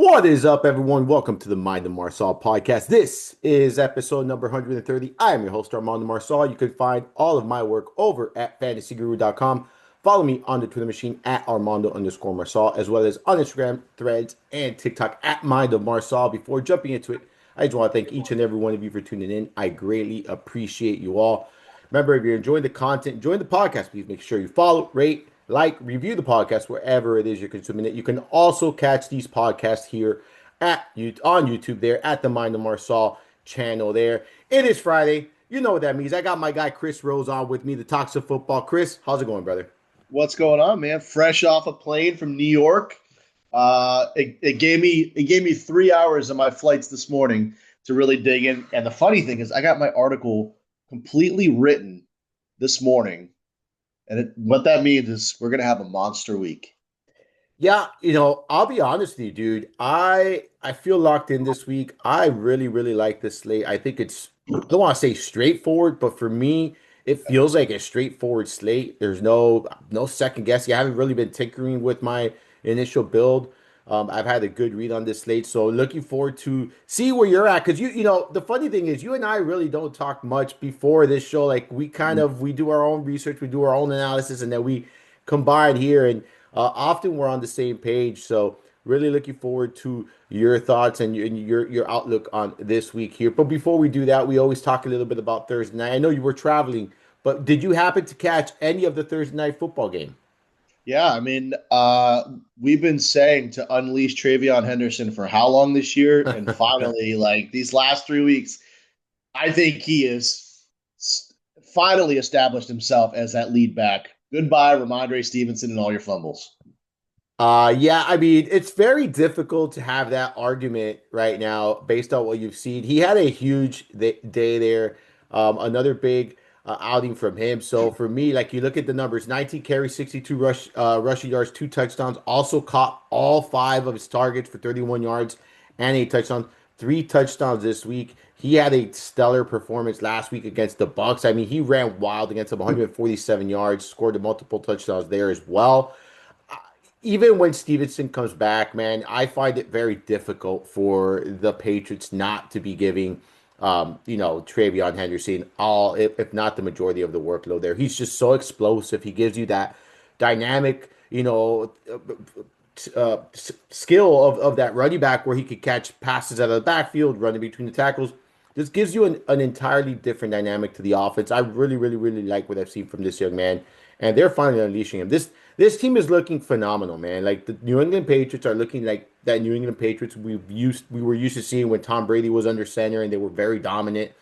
What is up, everyone? Welcome to the Armando Marsal podcast. This is episode number 130. I am your host, Armando Marsal. You can find all of my work over at fantasyguru.com. Follow me on the Twitter machine at Armando_Marsal, as well as on Instagram, Threads, and TikTok at Mind of Marsal. Before jumping into it, I just want to thank each and every one of you for tuning in. I greatly appreciate you all. Remember, if you're enjoying the content, enjoying the podcast, please make sure you follow, rate, review the podcast wherever it is you're consuming it. You can also catch these podcasts here on YouTube there at the Mind of Marsal channel there. It is Friday. You know what that means. I got my guy Chris Rose on with me to talk some football. Chris, how's it going, brother? What's going on, man? Fresh off a plane from New York. It gave me 3 hours of my flights this morning to really dig in. And the funny thing is, I got my article completely written this morning, and what that means is we're gonna have a monster week. Yeah, I'll be honest with you, dude. I feel locked in this week. I really, really like this slate. I think I don't want to say straightforward, but for me, it feels like a straightforward slate. There's no second guessing. I haven't really been tinkering with my initial build. I've had a good read on this slate, so looking forward to see where you're at. Because the funny thing is, you and I really don't talk much before this show. Like we do our own research, we do our own analysis, and then we combine here. And often we're on the same page. So really looking forward to your thoughts and your outlook on this week here. But before we do that, we always talk a little bit about Thursday night. I know you were traveling, but did you happen to catch any of the Thursday night football game? Yeah, I mean, we've been saying to unleash Travion Henderson for how long this year, and finally, like these last 3 weeks, I think he is finally established himself as that lead back. Goodbye, Ramondre Stevenson, and all your fumbles. Yeah, I mean, it's very difficult to have that argument right now based on what you've seen. He had a huge day there, another big outing from him. So for me, like you look at the numbers, 19 carries, 62 rushing yards, two touchdowns. Also caught all five of his targets for 31 yards and a touchdown. Three touchdowns this week. He had a stellar performance last week against the Bucks. I mean, he ran wild against them, 147 yards, scored multiple touchdowns there as well. Even when Stevenson comes back, man, I find it very difficult for the Patriots not to be giving, Travion Henderson all, if not the majority of the workload there. He's just so explosive. He gives you that dynamic, skill of that running back where he could catch passes out of the backfield, running between the tackles. This gives you an entirely different dynamic to the offense. I really, really, really like what I've seen from this young man, and they're finally unleashing him. This team is looking phenomenal, man. Like the New England Patriots are looking like that New England Patriots we were used to seeing when Tom Brady was under center and they were very dominant.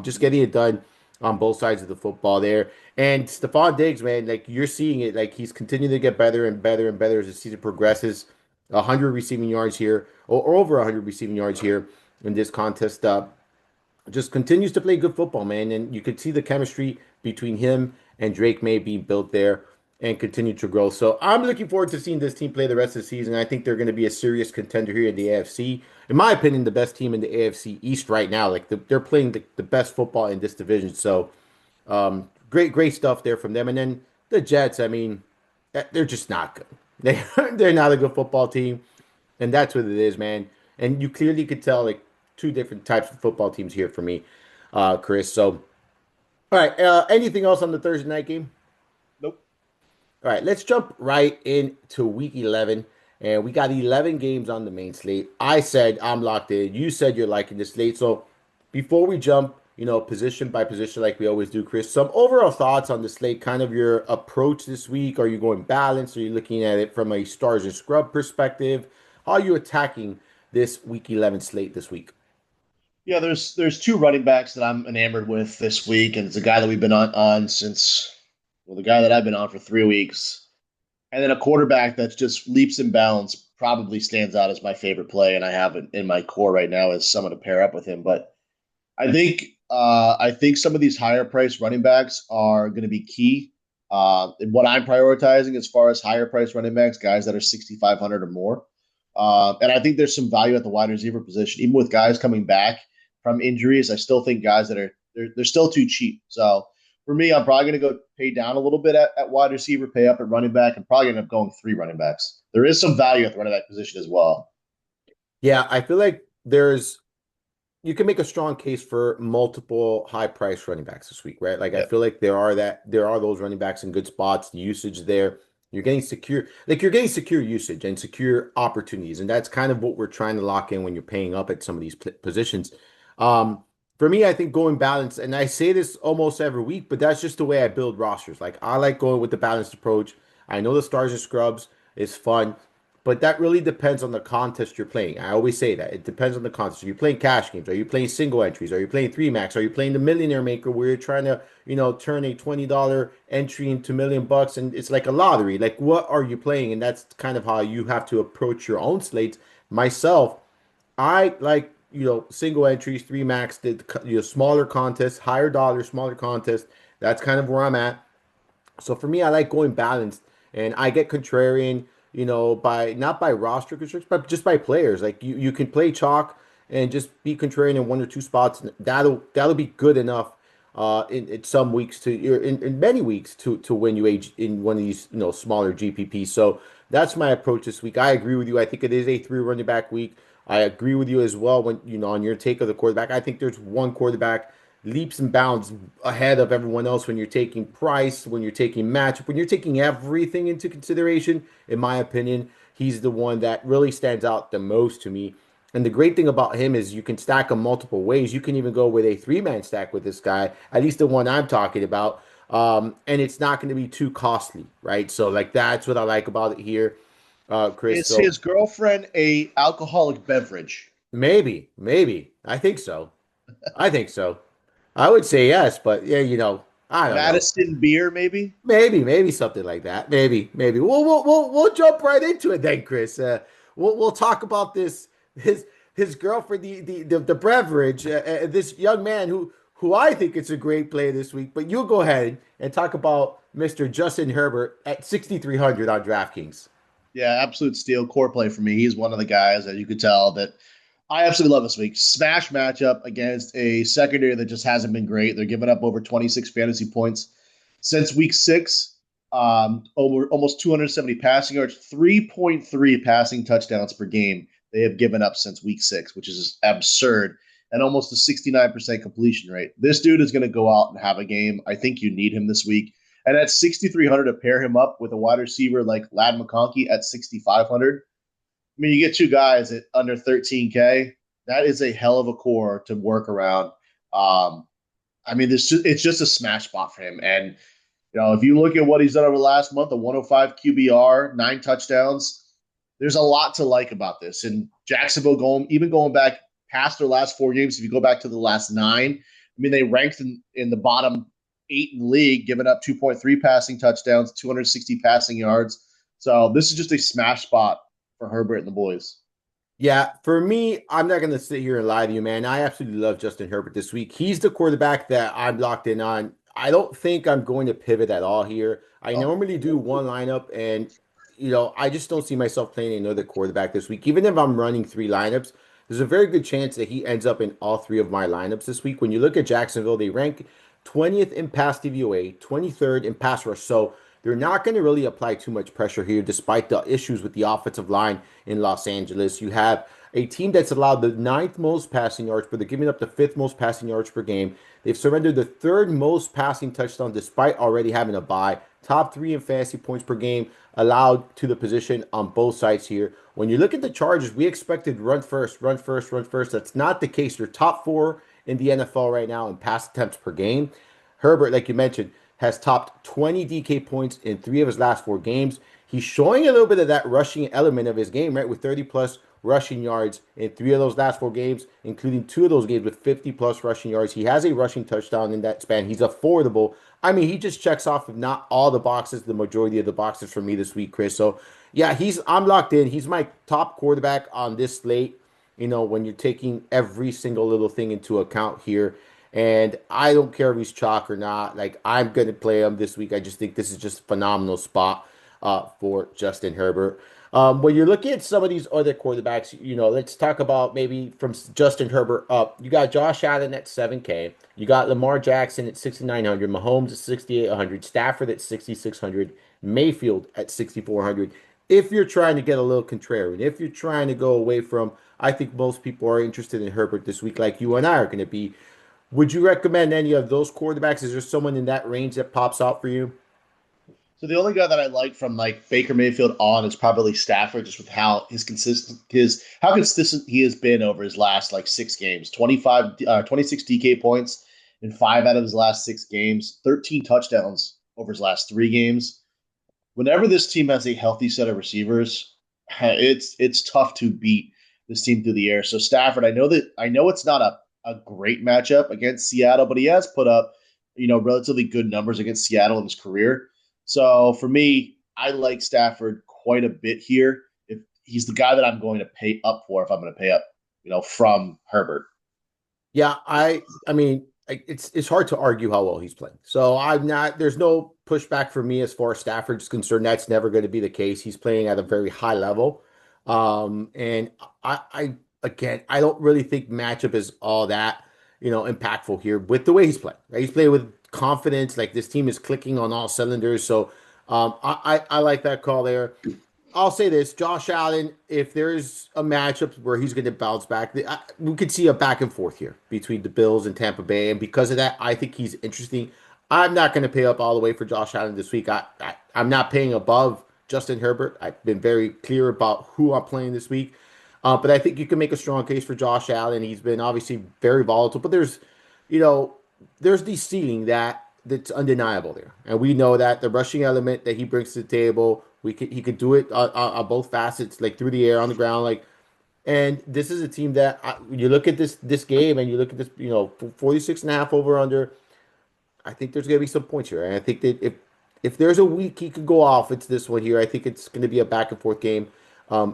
Just getting it done on both sides of the football there. And Stephon Diggs, man, like you're seeing it, like he's continuing to get better and better and better as the season progresses. 100 receiving yards here, or over 100 receiving yards here in this contest. Just continues to play good football, man. And you could see the chemistry between him and Drake May being built there and continue to grow. So I'm looking forward to seeing this team play the rest of the season. I think they're going to be a serious contender here in the AFC. In my opinion, the best team in the AFC East right now. Like they're playing the best football in this division. So great stuff there from them. And then the Jets, I mean, they're just not good. They're not a good football team, and that's what it is, man. And you clearly could tell like two different types of football teams here for me, Chris. So, all right. Anything else on the Thursday night game? Nope. All right, let's jump right into week 11. And we got 11 games on the main slate. I said I'm locked in. You said you're liking the slate. So before we jump, position by position like we always do, Chris, some overall thoughts on the slate, kind of your approach this week. Are you going balanced? Are you looking at it from a stars and scrub perspective? How are you attacking this week 11 slate this week? Yeah, there's two running backs that I'm enamored with this week, and it's a guy that we've been on since the guy that I've been on for 3 weeks. And then a quarterback that's just leaps and bounds probably stands out as my favorite play, and I have it in my core right now as someone to pair up with him. But I think some of these higher price running backs are going to be key. What I'm prioritizing as far as higher price running backs, guys that are 6,500 or more. And I think there's some value at the wide receiver position, even with guys coming back from injuries. I still think guys that are they're still too cheap. So for me, I'm probably going to go pay down a little bit at wide receiver, pay up at running back, and probably end up going three running backs. There is some value at the running back position as well. Yeah, I feel like you can make a strong case for multiple high price running backs this week, right? Like I Yep. feel like there are those running backs in good spots, the usage there. You're getting secure usage and secure opportunities, and that's kind of what we're trying to lock in when you're paying up at some of these positions. Um, for me, I think going balanced, and I say this almost every week, but that's just the way I build rosters. Like I like going with the balanced approach. I know the stars and scrubs is fun. But that really depends on the contest you're playing. I always say that. It depends on the contest. Are you playing cash games? Are you playing single entries? Are you playing three max? Are you playing the millionaire maker where you're trying to, turn a $20 entry into $1 million and it's like a lottery? Like what are you playing? And that's kind of how you have to approach your own slates. Myself, I like, single entries, three max, smaller contests, higher dollar, smaller contests. That's kind of where I'm at. So for me, I like going balanced, and I get contrarian, by not by roster constraints, but just by players. Like you can play chalk and just be contrarian in one or two spots, and that'll be good enough in some weeks in many weeks to win you in one of these smaller GPPs. So that's my approach this week. I agree with you. I think it is a three running back week. I agree with you as well when on your take of the quarterback. I think there's one quarterback leaps and bounds ahead of everyone else when you're taking price, when you're taking matchup, when you're taking everything into consideration. In my opinion, he's the one that really stands out the most to me. And the great thing about him is you can stack him multiple ways. You can even go with a three-man stack with this guy, at least the one I'm talking about. And it's not going to be too costly, right? So, like, that's what I like about it here, Chris. Is So, his girlfriend a alcoholic beverage? maybe. I think so. I think so. I would say yes, but yeah, I don't know. Madison beer, maybe? Maybe something like that. Maybe. We'll jump right into it then, Chris. We'll talk about his girlfriend, the beverage, this young man who I think it's a great play this week. But you go ahead and talk about Mr. Justin Herbert at 6,300 on DraftKings. Yeah, absolute steal. Core play for me. He's one of the guys that you could tell that I absolutely love this week. Smash matchup against a secondary that just hasn't been great. They're giving up over 26 fantasy points since week six. Over almost 270 passing yards, 3.3 passing touchdowns per game they have given up since week six, which is just absurd, and almost a 69% completion rate. This dude is going to go out and have a game. I think you need him this week. And at 6,300 to pair him up with a wide receiver like Lad McConkey at 6,500, I mean, you get two guys at under 13K. That is a hell of a core to work around. I mean, it's just a smash spot for him. And if you look at what he's done over the last month, a 105 QBR, 9 touchdowns, there's a lot to like about this. And Jacksonville going back past their last 4 games, if you go back to the last nine, I mean, they ranked in the bottom 8 in the league, giving up 2.3 passing touchdowns, 260 passing yards. So this is just a smash spot for Herbert and the boys. Yeah, for me, I'm not going to sit here and lie to you, man. I absolutely love Justin Herbert this week. He's the quarterback that I'm locked in on. I don't think I'm going to pivot at all here. I Oh, normally do one lineup, and I just don't see myself playing another quarterback this week. Even if I'm running three lineups, there's a very good chance that he ends up in all three of my lineups this week. When you look at Jacksonville, they rank 20th in pass DVOA, 23rd in pass rush. So they're not going to really apply too much pressure here, despite the issues with the offensive line in Los Angeles. You have a team that's allowed the ninth most passing yards, but they're giving up the fifth most passing yards per game. They've surrendered the third most passing touchdown despite already having a bye. Top three in fantasy points per game allowed to the position on both sides here. When you look at the Chargers, we expected run first, run first, run first. That's not the case. They're top four in the NFL right now in pass attempts per game. Herbert, like you mentioned, has topped 20 DK points in three of his last four games. He's showing a little bit of that rushing element of his game, right? With 30 plus rushing yards in three of those last four games, including two of those games with 50 plus rushing yards. He has a rushing touchdown in that span. He's affordable. I mean, he just checks off, if not all the boxes, the majority of the boxes for me this week, Chris. So, yeah, I'm locked in. He's my top quarterback on this slate. When you're taking every single little thing into account here. And I don't care if he's chalk or not. Like, I'm going to play him this week. I just think this is just a phenomenal spot for Justin Herbert. When you're looking at some of these other quarterbacks, let's talk about maybe from Justin Herbert up. You got Josh Allen at 7K. You got Lamar Jackson at 6,900. Mahomes at 6,800. Stafford at 6,600. Mayfield at 6,400. if you're trying to get a little contrarian, if you're trying to go away from, I think most people are interested in Herbert this week, like you and I are going to be. Would you recommend any of those quarterbacks? Is there someone in that range that pops out for you? So the only guy that I like from like Baker Mayfield on is probably Stafford, just with how his how consistent he has been over his last like 6 games. 26 DK points in 5 out of his last 6 games, 13 touchdowns over his last 3 games. Whenever this team has a healthy set of receivers, it's tough to beat this team through the air. So Stafford, I know it's not a great matchup against Seattle, but he has put up, relatively good numbers against Seattle in his career. So for me, I like Stafford quite a bit here. If he's the guy that I'm going to pay up for, if I'm going to pay up, from Herbert. Yeah, I mean, it's hard to argue how well he's playing. So I'm not there's no pushback for me as far as Stafford's concerned. That's never going to be the case. He's playing at a very high level. And I again, I don't really think matchup is all that, impactful here with the way he's playing. Right? He's playing with confidence, like this team is clicking on all cylinders. So I like that call there. I'll say this, Josh Allen, if there's a matchup where he's going to bounce back, we could see a back and forth here between the Bills and Tampa Bay. And because of that, I think he's interesting. I'm not going to pay up all the way for Josh Allen this week. I'm not paying above Justin Herbert. I've been very clear about who I'm playing this week. But I think you can make a strong case for Josh Allen. He's been obviously very volatile, but you know, there's the ceiling that's undeniable there, and we know that the rushing element that he brings to the table, he could do it on both facets, like through the air, on the ground, like. And this is a team that you look at this game and you look at this, 46 and a half over under. I think there's going to be some points here. And I think that if there's a week he could go off, it's this one here. I think it's going to be a back and forth game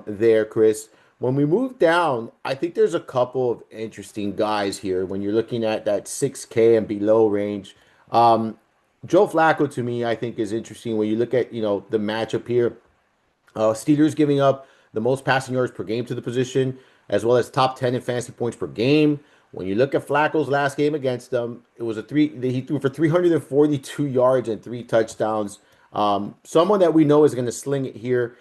there, Chris. When we move down, I think there's a couple of interesting guys here when you're looking at that 6K and below range. Um, Joe Flacco to me, I think is interesting when you look at, the matchup here. Steelers giving up the most passing yards per game to the position, as well as top 10 in fantasy points per game. When you look at Flacco's last game against them, it was he threw for 342 yards and 3 touchdowns. Someone that we know is going to sling it here.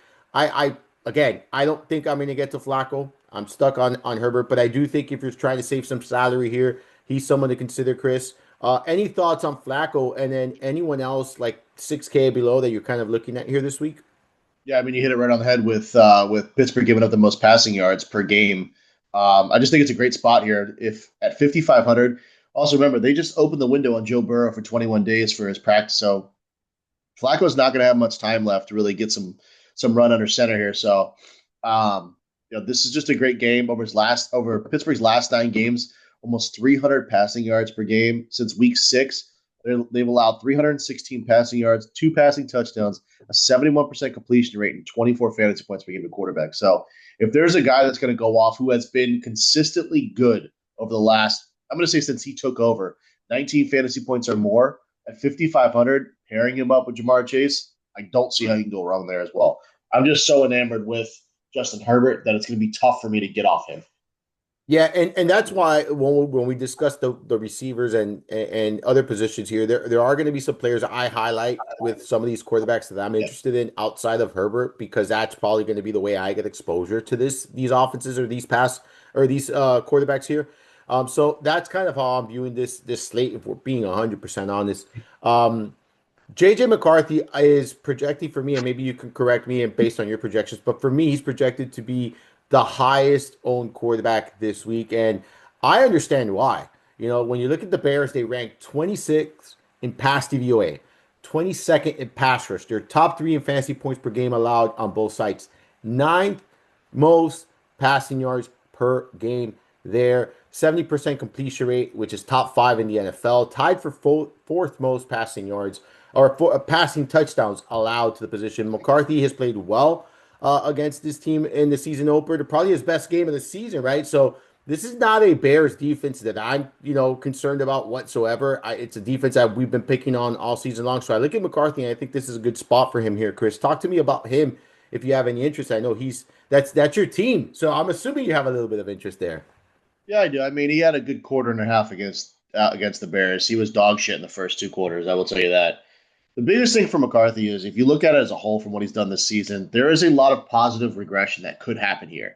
Again, I don't think I'm going to get to Flacco. I'm stuck on Herbert, but I do think if you're trying to save some salary here, he's someone to consider, Chris. Any thoughts on Flacco and then anyone else like 6K below that you're kind of looking at here this week? Yeah, I mean, you hit it right on the head with Pittsburgh giving up the most passing yards per game. I just think it's a great spot here. If at 5,500, also remember they just opened the window on Joe Burrow for 21 days for his practice, so Flacco's not going to have much time left to really get some run under center here. So, this is just a great game over Pittsburgh's last 9 games, almost 300 passing yards per game since week 6. They've allowed 316 passing yards, 2 passing touchdowns, a 71% completion rate, and 24 fantasy points per game to quarterback. So, if there's a guy that's going to go off who has been consistently good over the last, I'm going to say since he took over, 19 fantasy points or more at 5,500, pairing him up with Jamar Chase, I don't see how you can go wrong there as well. I'm just so enamored with Justin Herbert that it's going to be tough for me to get off him. Yeah, and that's why when we discuss the receivers and other positions here, there are going to be some players I highlight with some of these quarterbacks that I'm Yeah. interested in outside of Herbert because that's probably going to be the way I get exposure to these offenses or these quarterbacks here. So that's kind of how I'm viewing this slate. If we're being 100% honest, JJ McCarthy is projecting for me, and maybe you can correct me and based on your projections, but for me, he's projected to be the highest owned quarterback this week. And I understand why. When you look at the Bears, they rank 26th in pass DVOA, 22nd in pass rush. They're top 3 in fantasy points per game allowed on both sides, ninth most passing yards per game there. 70% completion rate, which is top 5 in the NFL, tied for fourth most passing yards or passing touchdowns allowed to the position. McCarthy has played well against this team in the season opener, probably his best game of the season, right? So this is not a Bears defense that I'm, concerned about whatsoever. It's a defense that we've been picking on all season long. So I look at McCarthy, and I think this is a good spot for him here. Chris, talk to me about him if you have any interest. I know that's your team, so I'm assuming you have a little bit of interest there. Yeah, I do. I mean, he had a good quarter and a half against the Bears. He was dog shit in the first 2 quarters. I will tell you that. The biggest thing for McCarthy is if you look at it as a whole from what he's done this season, there is a lot of positive regression that could happen here.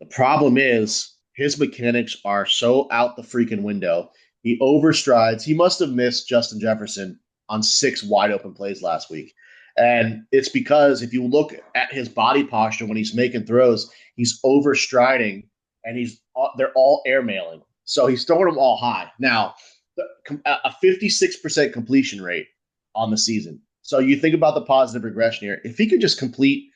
The problem is his mechanics are so out the freaking window. He overstrides. He must have missed Justin Jefferson on 6 wide open plays last week. And it's because if you look at his body posture when he's making throws, he's overstriding and they're all airmailing. So he's throwing them all high. Now, a 56% completion rate on the season. So you think about the positive regression here. If he could just complete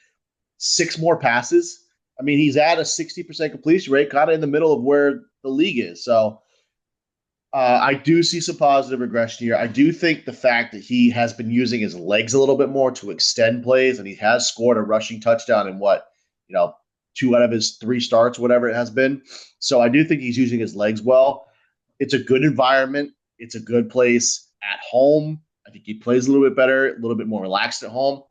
6 more passes, I mean, he's at a 60% completion rate, kind of in the middle of where the league is. So I do see some positive regression here. I do think the fact that he has been using his legs a little bit more to extend plays, and he has scored a rushing touchdown in what, you know, 2 out of his 3 starts, whatever it has been. So I do think he's using his legs well. It's a good environment. It's a good place at home. I think he plays a little bit better, a little bit more relaxed at home.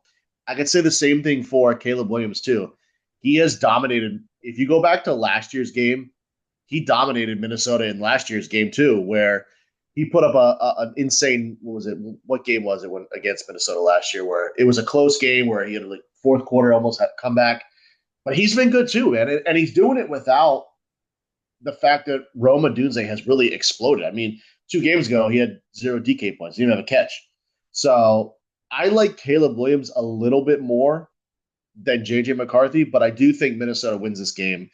I could say the same thing for Caleb Williams, too. He has dominated. If you go back to last year's game, he dominated Minnesota in last year's game too, where he put up an insane. What was it? What game was it when against Minnesota last year? Where it was a close game where he had like fourth quarter almost had come back, but he's been good too, man, and he's doing it without the fact that Roma Dunze has really exploded. I mean, 2 games ago he had 0 DK points, he didn't have a catch. So I like Caleb Williams a little bit more than JJ McCarthy, but I do think Minnesota wins this game,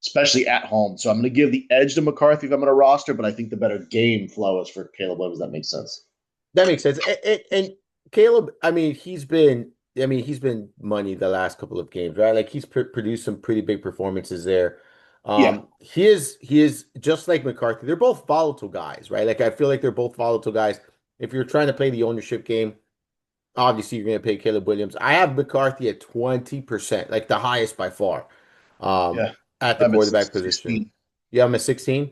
especially at home. So I'm going to give the edge to McCarthy if I'm going to roster, but I think the better game flow is for Caleb Williams. That makes sense. That makes sense. And Caleb, he's been money the last couple of games, right? Like he's produced some pretty big performances there. Yeah. He is just like McCarthy. They're both volatile guys, right? Like I feel like they're both volatile guys. If you're trying to play the ownership game, obviously you're going to pay Caleb Williams. I have McCarthy at 20%, like the highest by far, Yeah. at the I'm at quarterback position. 16. Yeah, I'm at 16.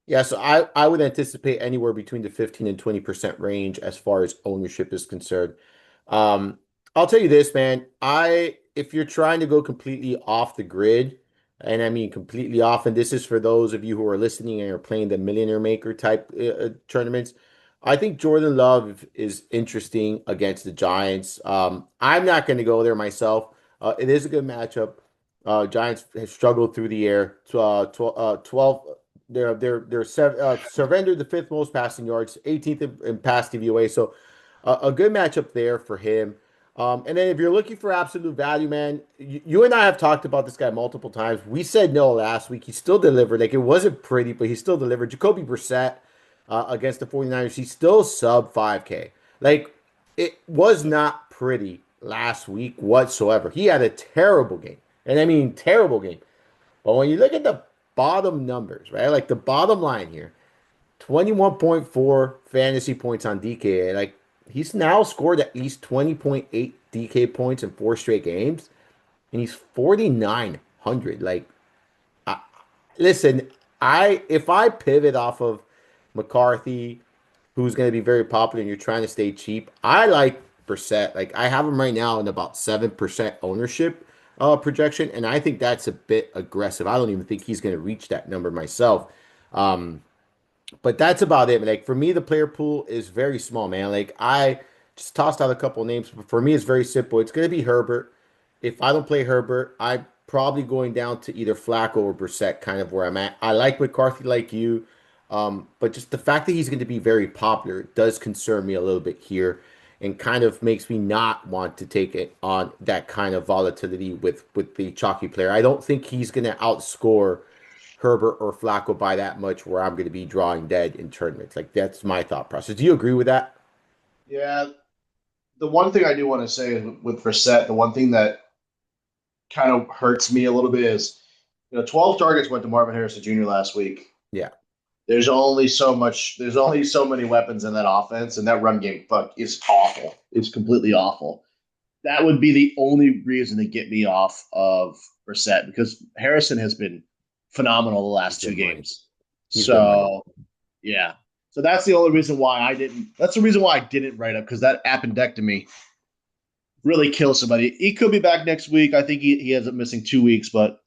Yeah, so I would anticipate anywhere between the 15 and 20% range as far as ownership is concerned. Um, I'll tell you this, man. If you're trying to go completely off the grid, and I mean completely off, and this is for those of you who are listening and are playing the Millionaire Maker type tournaments, I think Jordan Love is interesting against the Giants. I'm not going to go there myself. It is a good matchup. Giants have struggled through the air. 12, they're surrendered the fifth most passing yards, 18th in pass DVOA. So a good matchup there for him. And then if you're looking for absolute value, man, you and I have talked about this guy multiple times. We said no last week. He still delivered. Like it wasn't pretty, but he still delivered. Jacoby Brissett against the 49ers, he's still sub 5K. Like it was not pretty last week whatsoever. He had a terrible game. And I mean terrible game. But when you look at the bottom numbers, right? Like the bottom line here, 21.4 fantasy points on DK. Like he's now scored at least 20.8 DK points in 4 straight games, and he's 4,900. Like, I, listen, if I pivot off of McCarthy, who's going to be very popular, and you're trying to stay cheap, I like Brissett. Like I have him right now in about 7% ownership projection, and I think that's a bit aggressive. I don't even think he's going to reach that number myself. Um, but that's about it. Like for me, the player pool is very small, man. Like I just tossed out a couple names, but for me, it's very simple. It's going to be Herbert. If I don't play Herbert, I'm probably going down to either Flacco or Brissett, kind of where I'm at. I like McCarthy, like you, but just the fact that he's going to be very popular does concern me a little bit here, and kind of makes me not want to take it on that kind of volatility with the chalky player. I don't think he's going to outscore Herbert or Flacco by that much where I'm going to be drawing dead in tournaments. Like that's my thought process. Do you agree with that? Yeah. The one thing I do want to say is with Brissett, the one thing that kind of hurts me a little bit is, 12 targets went to Marvin Harrison Jr. last week. Yeah. There's only so many weapons in that offense, and that run game is awful. It's completely awful. That would be the only reason to get me off of Brissett because Harrison has been phenomenal the He's last two good money. games. He's good money. So yeah. So that's the only reason why I didn't. That's the reason why I didn't write up because that appendectomy really kills somebody. He could be back next week. I think he ends up missing 2 weeks, but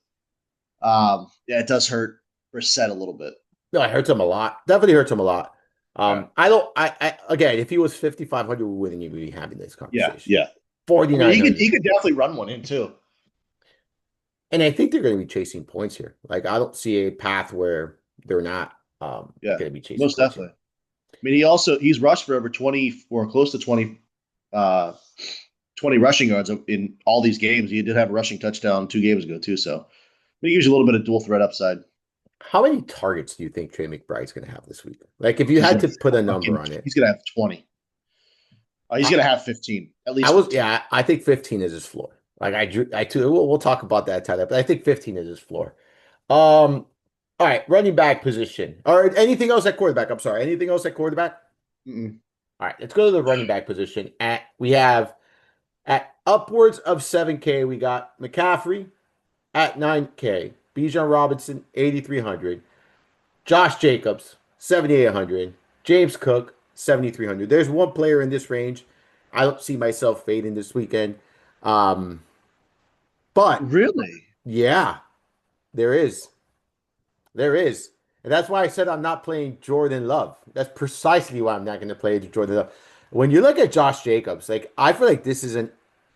yeah, it does hurt Brissett a little bit. No, it hurts him a lot. Definitely hurts him a lot. Yeah. I don't. I again, if he was 5,500, we wouldn't even be having this Yeah. conversation. Yeah. I mean, he 4,900, could definitely run one in too. and I think they're going to be chasing points here. Like I don't see a path where they're not Yeah. going to be chasing Most points here. definitely. I mean, he's rushed for over 20 or close to 20 uh 20 rushing yards in all these games. He did have a rushing touchdown 2 games ago too, so he gives you a little bit of dual threat upside. How many targets do you think Trey McBride's going to have this week? Like if you had to put a number on it, He's gonna have 20. He's I, gonna have 15, at I least was 15. yeah, I think 15 is his floor. Like I drew, I too. We'll talk about that title, but I think 15 is his floor. All right, running back position or anything else at quarterback. I'm sorry, anything else at quarterback? Mm-mm. All right, let's go to the running back position. We have at upwards of 7K, we got McCaffrey at 9K, Bijan Robinson 8,300, Josh Jacobs 7,800, James Cook 7,300. There's one player in this range I don't see myself fading this weekend. Um, but Really? yeah, there is. There is. And that's why I said I'm not playing Jordan Love. That's precisely why I'm not going to play Jordan Love. When you look at Josh Jacobs, like I feel like this is an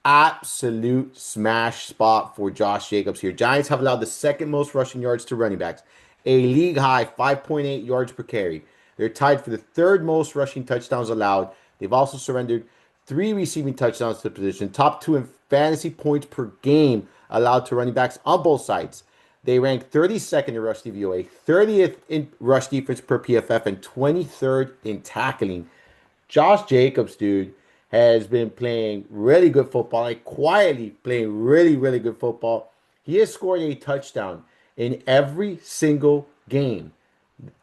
absolute smash spot for Josh Jacobs here. Giants have allowed the second most rushing yards to running backs, a league high 5.8 yards per carry. They're tied for the third most rushing touchdowns allowed. They've also surrendered three receiving touchdowns to the position, top two in fantasy points per game allowed to running backs on both sides. They rank 32nd in rush DVOA, 30th in rush defense per PFF, and 23rd in tackling. Josh Jacobs, dude, has been playing really good football, like quietly playing really, really good football. He has scored a touchdown in every single game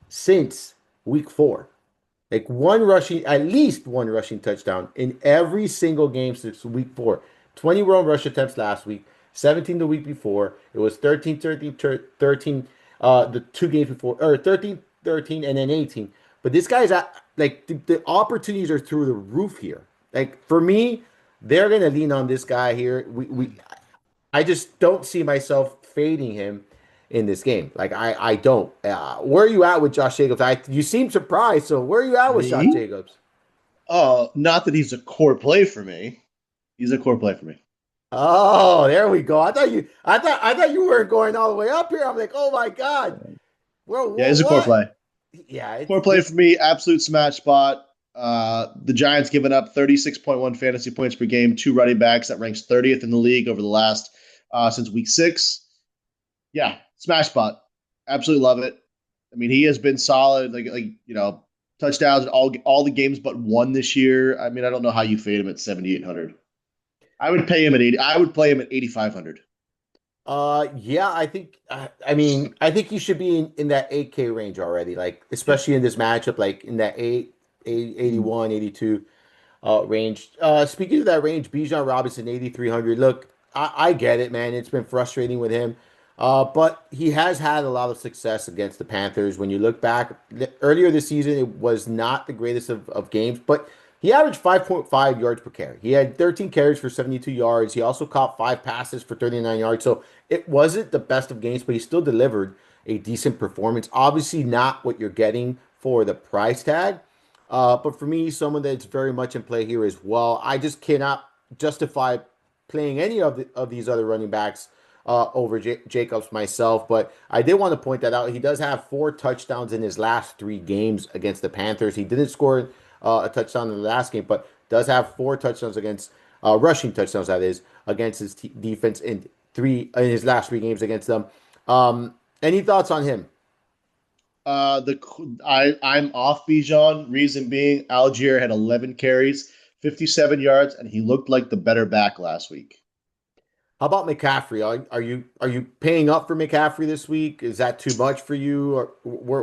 since week 4. Like one rushing, at least one rushing touchdown in every single game since week 4. 21 rush attempts last week, 17 the week before. It was 13, 13, 13 the 2 games before, or 13, 13, and then 18. But this guy's at, like, the opportunities are through the roof here. Like, for me, they're going to lean on this guy here. I just don't see myself fading him in this game. Like I don't. Where are you at with Josh Jacobs? You seem surprised. So where are you at with Josh Me? Jacobs? Oh, not that he's a core play for me. He's a core play for me. Oh, there we go. I thought you weren't going all the way up here. I'm like, oh my God. Well, Yeah, he's a core what? play. Yeah, it's Core play this. for me, absolute smash spot. The Giants giving up 36.1 fantasy points per game, two running backs that ranks 30th in the league over the last since week 6. Yeah, smash spot. Absolutely love it. I mean, he has been solid, touchdowns in all the games but one this year. I mean, I don't know how you fade him at 7,800. I would pay him at 80. I would play him at 8,500. Yeah, I mean, I think he should be in that 8K range already, like Yeah. especially in this matchup, like in that 81, 82 range. Speaking of that range, Bijan Robinson 8,300. Look, I get it, man. It's been frustrating with him. But he has had a lot of success against the Panthers. When you look back earlier this season, it was not the greatest of games, but he averaged 5.5 yards per carry. He had 13 carries for 72 yards. He also caught 5 passes for 39 yards. So it wasn't the best of games, but he still delivered a decent performance. Obviously, not what you're getting for the price tag. But for me, someone that's very much in play here as well. I just cannot justify playing any of these other running backs over Jacobs myself. But I did want to point that out. He does have 4 touchdowns in his last 3 games against the Panthers. He didn't score a touchdown in the last game, but does have 4 touchdowns against rushing touchdowns, that is, against his defense in his last 3 games against them. Any thoughts on him? I'm off Bijan. Reason being, Algier had 11 carries, 57 yards, and he looked like the better back last week. How about McCaffrey? Are you paying up for McCaffrey this week? Is that too much for you, or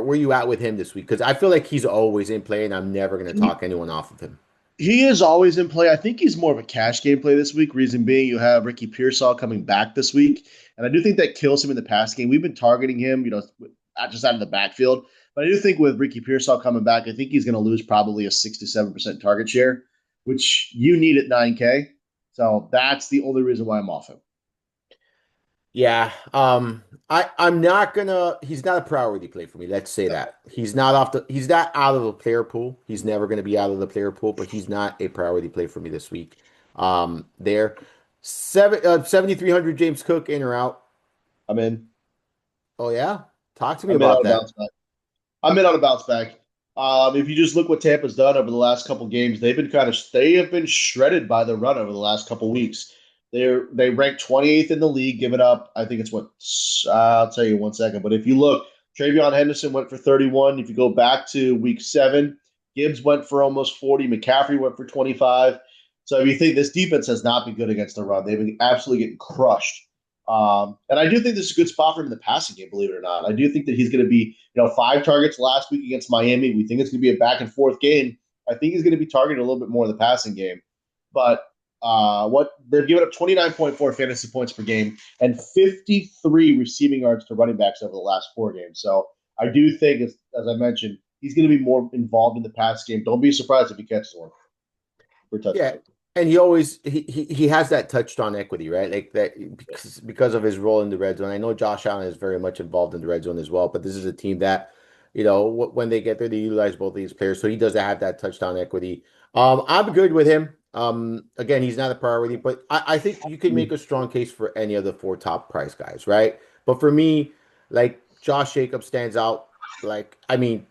where you at with him this week? Because I feel like he's always in play, and I'm never going to He, talk anyone off of him. he is always in play. I think he's more of a cash game play this week. Reason being, you have Ricky Pearsall coming back this week, and I do think that kills him in the pass game. We've been targeting him, not just out of the backfield, but I do think with Ricky Pearsall coming back, I think he's going to lose probably a 67% target share, which you need at 9K. So that's the only reason why I'm off him. Yeah. I'm not gonna he's not a priority play for me. Let's say No. that. He's not out of the player pool. He's never gonna be out of the player pool, but he's not a priority play for me this week. There. 7,300 James Cook in or out. I'm in. Oh yeah? Talk to me I'm in about on a that. bounce back. I'm in on a bounce back. If you just look what Tampa's done over the last couple games, they have been shredded by the run over the last couple weeks. They ranked 28th in the league, giving up. I think it's what I'll tell you in 1 second. But if you look, Travion Henderson went for 31. If you go back to week 7, Gibbs went for almost 40. McCaffrey went for 25. So if you think this defense has not been good against the run, they've been absolutely getting crushed. And I do think this is a good spot for him in the passing game, believe it or not. I do think that he's going to be, 5 targets last week against Miami. We think it's going to be a back and forth game. I think he's going to be targeted a little bit more in the passing game. But what they've given up 29.4 fantasy points per game and 53 receiving yards to running backs over the last 4 games. So I do think, as I mentioned, he's going to be more involved in the pass game. Don't be surprised if he catches one for a Yeah, touchdown. and he has that touchdown equity, right? Like that because of his role in the red zone. I know Josh Allen is very much involved in the red zone as well, but this is a team that, when they get there, they utilize both of these players, so he does have that touchdown equity. I'm good with him. Again, he's not a priority, but I think you can make a strong case for any of the four top price guys, right? But for me, like Josh Jacobs stands out. Like, I mean,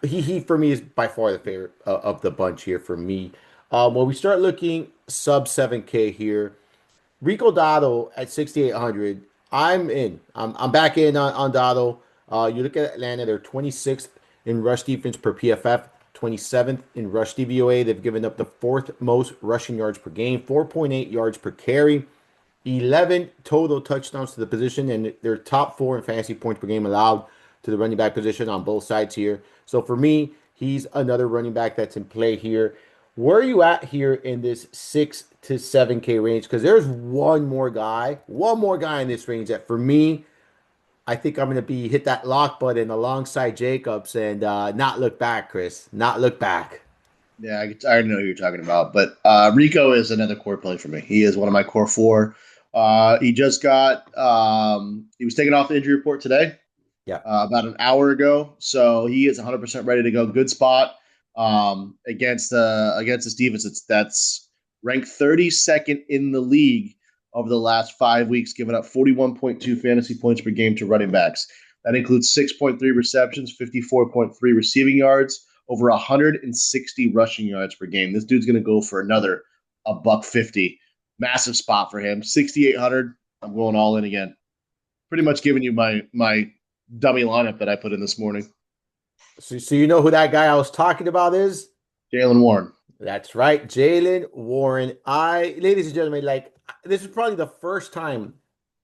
he for me is by far the favorite of the bunch here for me. When we start looking sub 7K here, Rico Dotto at 6,800, I'm in. I'm back in on Dotto. You look at Atlanta, they're 26th in rush defense per PFF, 27th in rush DVOA. They've given up the fourth most rushing yards per game, 4.8 yards per carry. 11 total touchdowns to the position, and they're top four in fantasy points per game allowed to the running back position on both sides here. So for me, he's another running back that's in play here. Where are you at here in this 6 to 7K range? Because there's one more guy in this range that for me, I think I'm going to be hit that lock button alongside Jacobs and not look back, Chris. Not look back. Yeah, I already know who you're talking about, but Rico is another core play for me. He is one of my core four. He was taken off the injury report today, Yeah. about an hour ago, so he is 100% ready to go. Good spot against this defense. That's ranked 32nd in the league over the last 5 weeks, giving up 41.2 fantasy points per game to running backs. That includes 6.3 receptions, 54.3 receiving yards, over 160 rushing yards per game. This dude's going to go for another a buck 50. Massive spot for him. 6,800. I'm going all in again. Pretty much giving you my dummy lineup that I put in this morning. So you know who that guy I was talking about is? Jalen Warren. That's right, Jalen Warren. Ladies and gentlemen, like this is probably the first time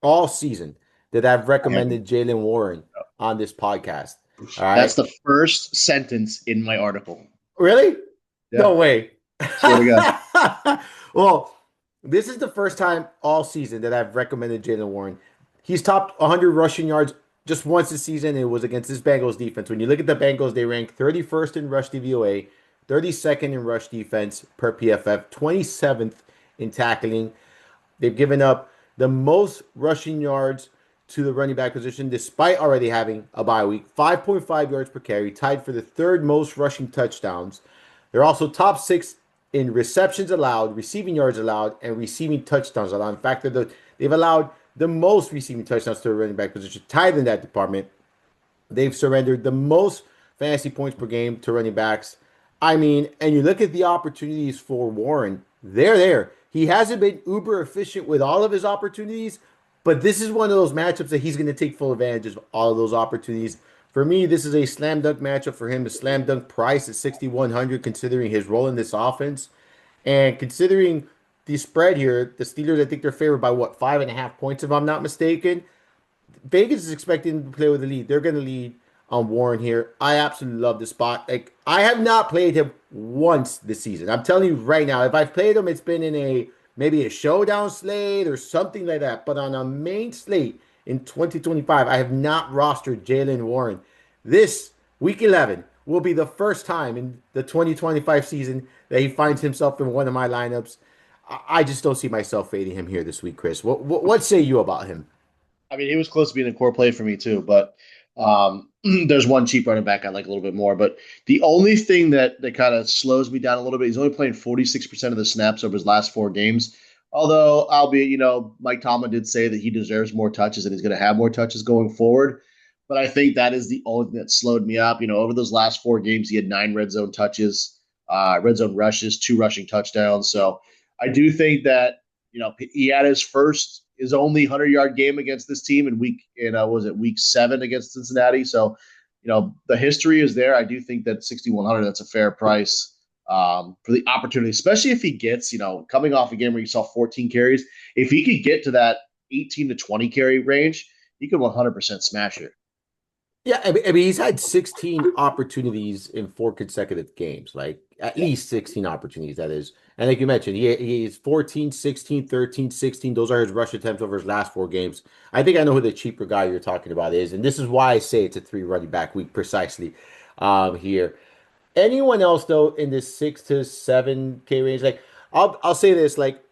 all season that I've recommended Jalen Warren on this podcast. All That's right. the first sentence in my article. Really? Yeah, No way. swear to God. Well, this is the first time all season that I've recommended Jalen Warren. He's topped 100 rushing yards just once this season. It was against this Bengals defense. When you look at the Bengals, they rank 31st in rush DVOA, 32nd in rush defense per PFF, 27th in tackling. They've given up the most rushing yards to the running back position despite already having a bye week, 5.5 yards per carry, tied for the third most rushing touchdowns. They're also top six in receptions allowed, receiving yards allowed, and receiving touchdowns allowed. In fact, they've allowed the most receiving touchdowns to the running back position, tied in that department. They've surrendered the most fantasy points per game to running backs. I mean, and you look at the opportunities for Warren, they're there. He hasn't been uber efficient with all of his opportunities, but this is one of those matchups that he's going to take full advantage of all of those opportunities. For me, this is a slam dunk matchup for him. A slam dunk price at 6,100, considering his role in this offense. And considering the spread here, the Steelers, I think they're favored by what, 5.5 points, if I'm not mistaken. Vegas is expecting to play with the lead. They're going to lead on Warren here. I absolutely love the spot. Like I have not played him once this season. I'm telling you right now, if I've played him, it's been in a maybe a showdown slate or something like that. But on a main slate in 2025, I have not rostered Jalen Warren. This week 11 will be the first time in the 2025 season that he finds himself in one of my lineups. I just don't see myself fading him here this week, Chris. What say you about him? I mean, he was close to being a core play for me too, but there's one cheap running back I like a little bit more. But the only thing that kind of slows me down a little bit, he's only playing 46% of the snaps over his last 4 games. Although, albeit, Mike Tomlin did say that he deserves more touches and he's going to have more touches going forward. But I think that is the only thing that slowed me up. Over those last 4 games, he had 9 red zone touches, red zone rushes, 2 rushing touchdowns. So I do think that he had his only 100-yard game against this team was it week 7 against Cincinnati. So the history is there. I do think that 6,100, that's a fair price for the opportunity, especially if he gets coming off a game where you saw 14 carries. If he could get to that 18 to 20 carry range, he could 100% smash it. Yeah, I mean, he's had 16 opportunities in 4 consecutive games, like at Yeah. least 16 opportunities, that is. And like you mentioned, he's 14, 16, 13, 16. Those are his rush attempts over his last 4 games. I think I know who the cheaper guy you're talking about is. And this is why I say it's a 3 running back week precisely here. Anyone else, though, in this 6 to 7K range, like I'll say this, like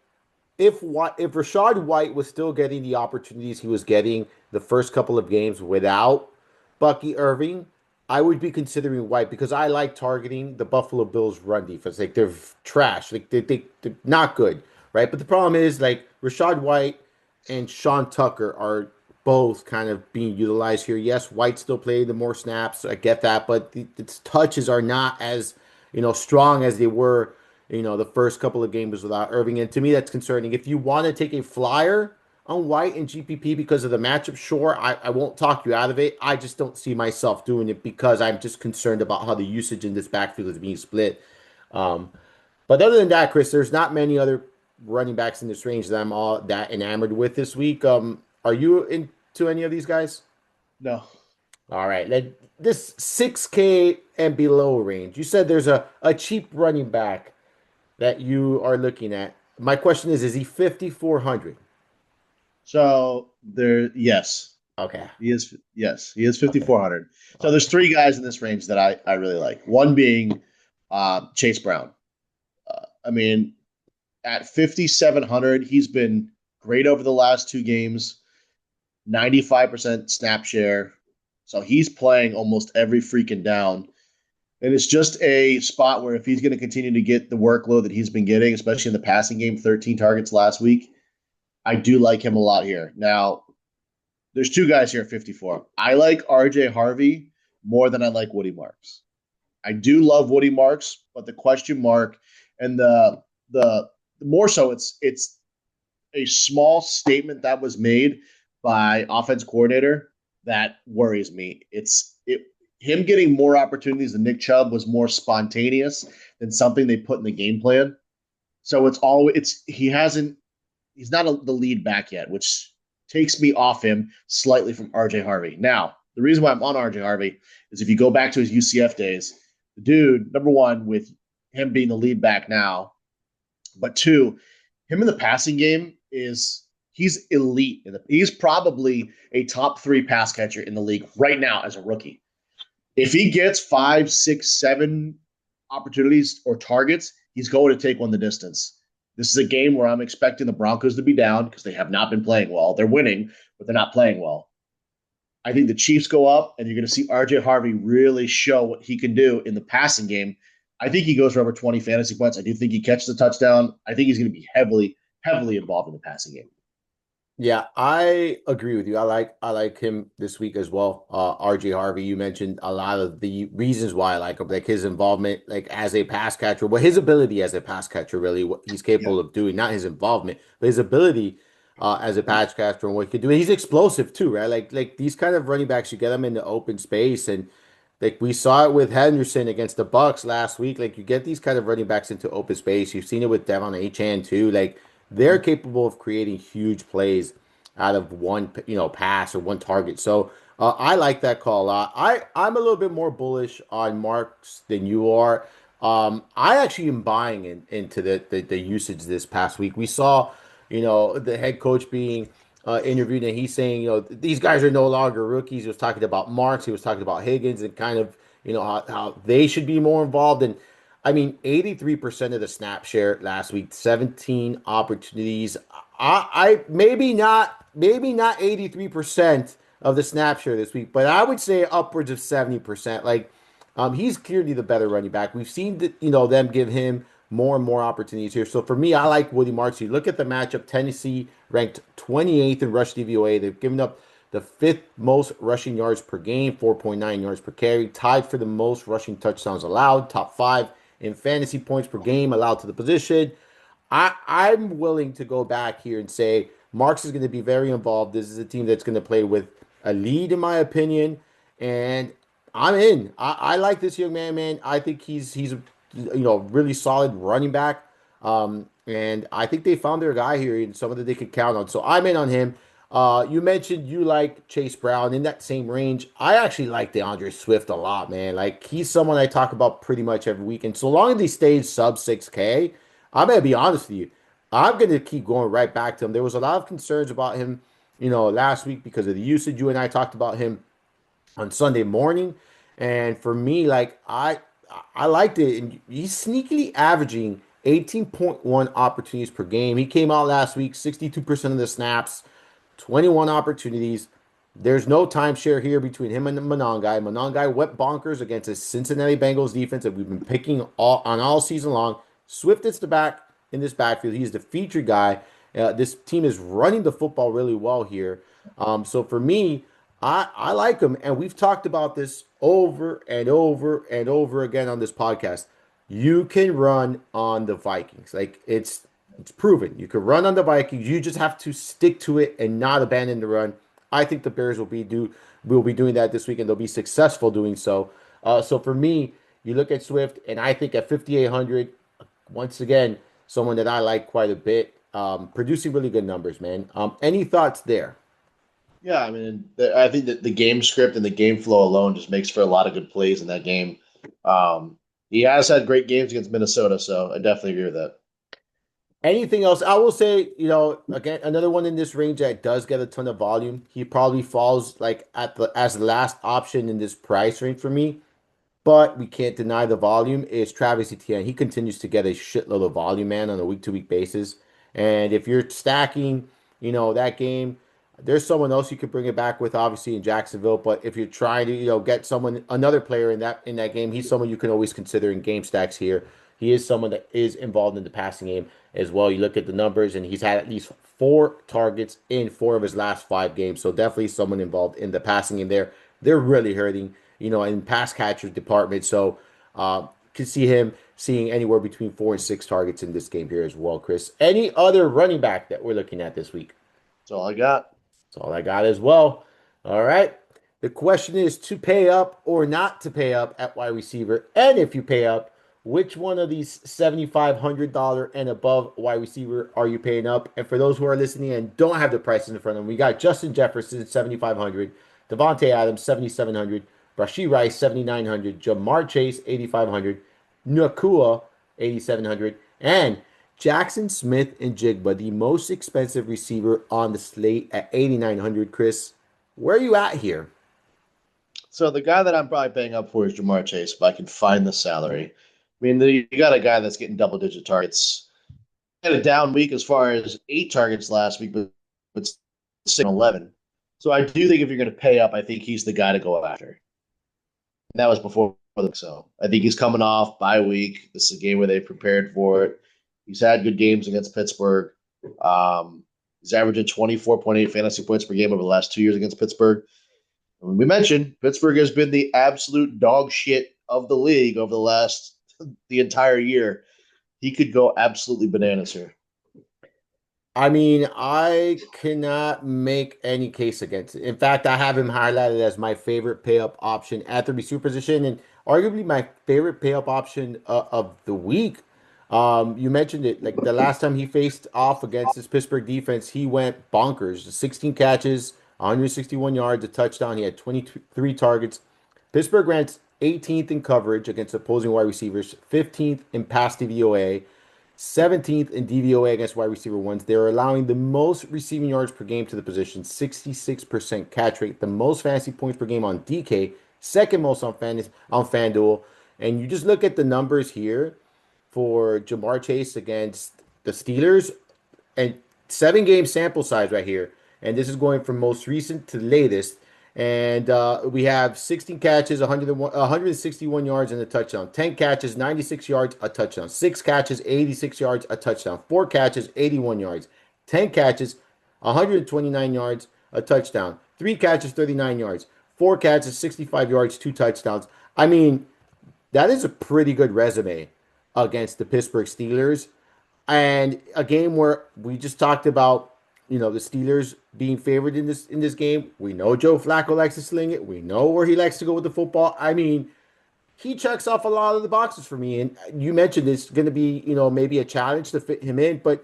if Rashad White was still getting the opportunities he was getting the first couple of games without Bucky Irving, I would be considering White because I like targeting the Buffalo Bills run defense. Like they're trash. Like they're not good, right? But the problem is like Rashad White and Sean Tucker are both kind of being utilized here. Yes, White still playing the more snaps. I get that, but its touches are not as strong as they were the first couple of games without Irving. And to me, that's concerning. If you want to take a flyer on White and GPP because of the matchup, sure, I won't talk you out of it. I just don't see myself doing it because I'm just concerned about how the usage in this backfield is being split. Um, but other than that, Chris, there's not many other running backs in this range that I'm all that enamored with this week. Are you into any of these guys? No. All right, this 6K and below range. You said there's a cheap running back that you are looking at. My question is he 5,400? So there, yes, Okay. he is Okay. 5,400. So there's Okay. 3 guys in this range that I really like. One being Chase Brown. I mean, at 5,700, he's been great over the last 2 games, 95% snap share. So he's playing almost every freaking down. And it's just a spot where if he's going to continue to get the workload that he's been getting, especially in the passing game, 13 targets last week, I do like him a lot here. Now, there's 2 guys here at 54. I like RJ Harvey more than I like Woody Marks. I do love Woody Marks, but the question mark and the more so it's a small statement that was made by offense coordinator that worries me. Him getting more opportunities than Nick Chubb was more spontaneous than something they put in the game plan. So he's not the lead back yet, which takes me off him slightly from RJ Harvey. Now, the reason why I'm on RJ Harvey is if you go back to his UCF days, the dude, number one, with him being the lead back now, but two, him in the passing game he's elite. He's probably a top 3 pass catcher in the league right now as a rookie. If he gets 5, 6, 7 opportunities or targets, he's going to take one the distance. This is a game where I'm expecting the Broncos to be down because they have not been playing well. They're winning, but they're not playing well. I think the Chiefs go up, and you're going to see RJ Harvey really show what he can do in the passing game. I think he goes for over 20 fantasy points. I do think he catches the touchdown. I think he's going to be heavily, heavily involved in the passing game. Yeah, I agree with you. I like him this week as well. RJ Harvey, you mentioned a lot of the reasons why I like him, like his involvement, like as a pass catcher, well, his ability as a pass catcher, really, what he's Yeah. capable of doing, not his involvement, but his ability as a pass catcher and what he can do. He's explosive too, right? Like these kind of running backs, you get them in the open space, and like we saw it with Henderson against the Bucks last week. Like you get these kind of running backs into open space. You've seen it with Devon Achane too. Like they're capable of creating huge plays out of one, pass or one target. So I like that call a lot. I'm a little bit more bullish on Marks than you are. I actually am buying into the usage this past week. We saw, the head coach being interviewed, and he's saying, these guys are no longer rookies. He was talking about Marks. He was talking about Higgins, and kind of, how they should be more involved. And I mean, 83% of the snap share last week, 17 opportunities. I maybe not 83% of the snap share this week, but I would say upwards of 70%. Like, he's clearly the better running back. We've seen them give him more and more opportunities here. So for me, I like Woody Marcy. Look at the matchup. Tennessee ranked 28th in rush DVOA. They've given up the fifth most rushing yards per game, 4.9 yards per carry, tied for the most rushing touchdowns allowed, top five in fantasy points per game allowed to the position. I'm willing to go back here and say Marks is going to be very involved. This is a team that's going to play with a lead, in my opinion, and I'm in. I like this young man, man. I think he's a really solid running back, and I think they found their guy here and someone that they could count on. So I'm in on him. You mentioned you like Chase Brown in that same range. I actually like DeAndre Swift a lot, man. Like he's someone I talk about pretty much every week, and so long as he stays sub 6K. I'm gonna be honest with you. I'm gonna keep going right back to him. There was a lot of concerns about him, last week because of the usage. You and I talked about him on Sunday morning, and for me, like I liked it. And he's sneakily averaging 18.1 opportunities per game. He came out last week, 62% of the snaps, 21 opportunities. There's no timeshare here between him and the Monongai. Monongai went bonkers against the Cincinnati Bengals defense that we've been picking all season long. Swift is the back in this backfield. He's the featured guy. This team is running the football really well here. So for me, I like him, and we've talked about this over and over and over again on this podcast. You can run on the Vikings. Like it's proven. You can run on the Vikings. You just have to stick to it and not abandon the run. I think the Bears will be doing that this week, and they'll be successful doing so. So for me, you look at Swift, and I think at 5,800, once again, someone that I like quite a bit, producing really good numbers, man. Any thoughts there? Yeah, I mean, I think that the game script and the game flow alone just makes for a lot of good plays in that game. He has had great games against Minnesota, so I definitely agree with that. Anything else? I will say, again, another one in this range that does get a ton of volume. He probably falls like at the as the last option in this price range for me, but we can't deny the volume is Travis Etienne. He continues to get a shitload of volume, man, on a week-to-week basis. And if you're stacking, that game, there's someone else you could bring it back with, obviously in Jacksonville. But if you're trying to, get another player in that game, he's someone you can always consider in game stacks here. He is someone that is involved in the passing game as well. You look at the numbers, and he's had at least four targets in four of his last five games. So definitely someone involved in the passing game there. They're really hurting, in pass catcher department. So can see him seeing anywhere between 4 and 6 targets in this game here as well, Chris. Any other running back that we're looking at this week? That's all I got. That's all I got as well. All right. The question is to pay up or not to pay up at wide receiver. And if you pay up, which one of these $7,500 and above wide receiver are you paying up? And for those who are listening and don't have the prices in front of them, we got Justin Jefferson, 7,500, Devontae Adams, 7,700, Rashee Rice, 7,900, Jamar Chase, 8,500, Nakua, 8,700, and Jackson Smith and Jigba, the most expensive receiver on the slate at 8,900. Chris, where are you at here? So the guy that I'm probably paying up for is Jamar Chase, if I can find the salary. I mean, you got a guy that's getting double-digit targets. He had a down week as far as 8 targets last week, but 6 11. So I do think if you're going to pay up, I think he's the guy to go after. And that was before. So I think he's coming off bye week. This is a game where they prepared for it. He's had good games against Pittsburgh. He's averaging 24.8 fantasy points per game over the last 2 years against Pittsburgh. And we mentioned Pittsburgh has been the absolute dog shit of the league over the entire year. He could go absolutely bananas here. I mean, I cannot make any case against it. In fact, I have him highlighted as my favorite pay up option at the receiver position and arguably my favorite pay up option of the week. You mentioned it, like the last time he faced off against this Pittsburgh defense, he went bonkers. 16 catches, 161 yards, a touchdown. He had 23 targets. Pittsburgh ranks 18th in coverage against opposing wide receivers, 15th in pass DVOA, 17th in DVOA against wide receiver ones. They're allowing the most receiving yards per game to the position, 66% catch rate, the most fantasy points per game on DK, second most on FanDuel. And you just look at the numbers here for Jamar Chase against the Steelers, and 7 game sample size right here, and this is going from most recent to latest. And we have 16 catches, 161 yards, and a touchdown. 10 catches, 96 yards, a touchdown. 6 catches, 86 yards, a touchdown. 4 catches, 81 yards. 10 catches, 129 yards, a touchdown. 3 catches, 39 yards. 4 catches, 65 yards, 2 touchdowns. I mean, that is a pretty good resume against the Pittsburgh Steelers. And a game where we just talked about, the Steelers being favored in this game. We know Joe Flacco likes to sling it. We know where he likes to go with the football. I mean, he checks off a lot of the boxes for me. And you mentioned it's going to be, maybe a challenge to fit him in, but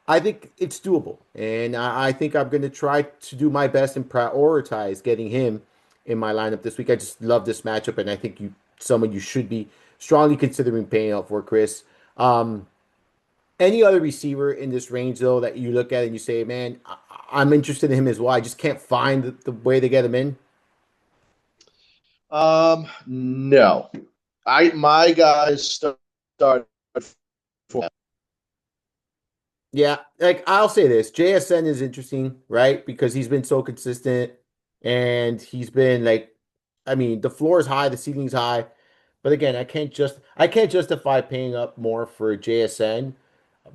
I think it's doable. And I think I'm going to try to do my best and prioritize getting him in my lineup this week. I just love this matchup, and I think someone you should be strongly considering paying out for, Chris. Any other receiver in this range, though, that you look at and you say, man, I'm interested in him as well. I just can't find the way to get him in. No, my guys start for Yeah, like I'll say this, JSN is interesting, right? Because he's been so consistent and he's been like, I mean, the floor is high, the ceiling's high. But again, I can't justify paying up more for JSN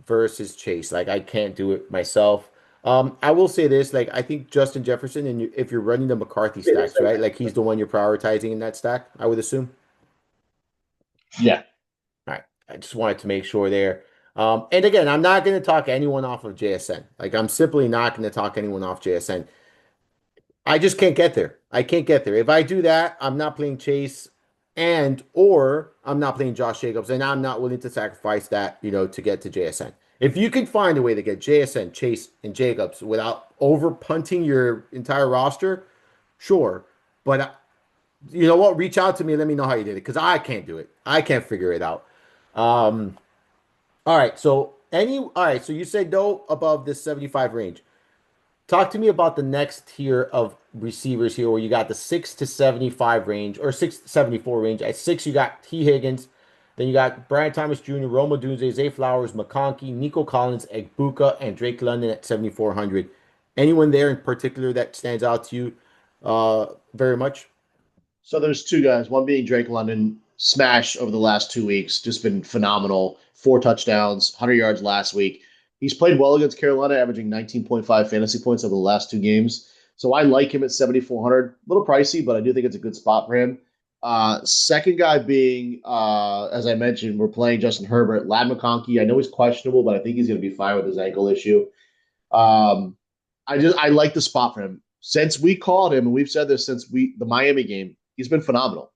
versus Chase. Like I can't do it myself. I will say this, like I think Justin Jefferson, and if you're running the McCarthy stacks, right? Like he's the one you're prioritizing in that stack, I would assume. yeah. All right. I just wanted to make sure there. And again, I'm not going to talk anyone off of JSN. Like I'm simply not going to talk anyone off JSN. I just can't get there. I can't get there. If I do that, I'm not playing Chase and or I'm not playing Josh Jacobs, and I'm not willing to sacrifice that, to get to JSN. If you can find a way to get JSN, Chase, and Jacobs without over punting your entire roster, sure. But you know what? Reach out to me and let me know how you did it because I can't do it. I can't figure it out. Um, all right. So you said no above this 75 range. Talk to me about the next tier of receivers here where you got the 6 to 75 range or 6 to 74 range. At 6, you got T. Higgins. Then you got Brian Thomas Jr., Roma Dunze, Zay Flowers, McConkey, Nico Collins, Egbuka, and Drake London at 7,400. Anyone there in particular that stands out to you very much? So there's two guys, one being Drake London, smash over the last 2 weeks, just been phenomenal. 4 touchdowns, 100 yards last week. He's played well against Carolina, averaging 19.5 fantasy points over the last 2 games. So I like him at 7,400. A little pricey, but I do think it's a good spot for him. Second guy being, as I mentioned, we're playing Justin Herbert. Lad McConkey, I know he's questionable, but I think he's going to be fine with his ankle issue. Um, I like the spot for him. Since we called him, and we've said this since the Miami game, he's been phenomenal.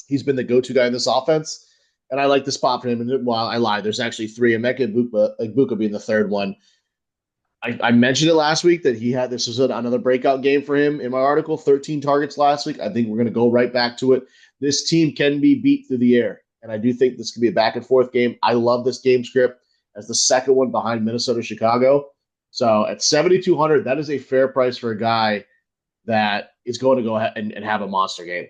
He's been the go-to guy in this offense, and I like the spot for him. And well, I lied. There's actually three. Emeka Egbuka being the third one. I mentioned it last week that he had this was another breakout game for him in my article. 13 targets last week. I think we're going to go right back to it. This team can be beat through the air, and I do think this could be a back and forth game. I love this game script as the second one behind Minnesota Chicago. So at 7,200, that is a fair price for a guy that is going to go ahead and have a monster game.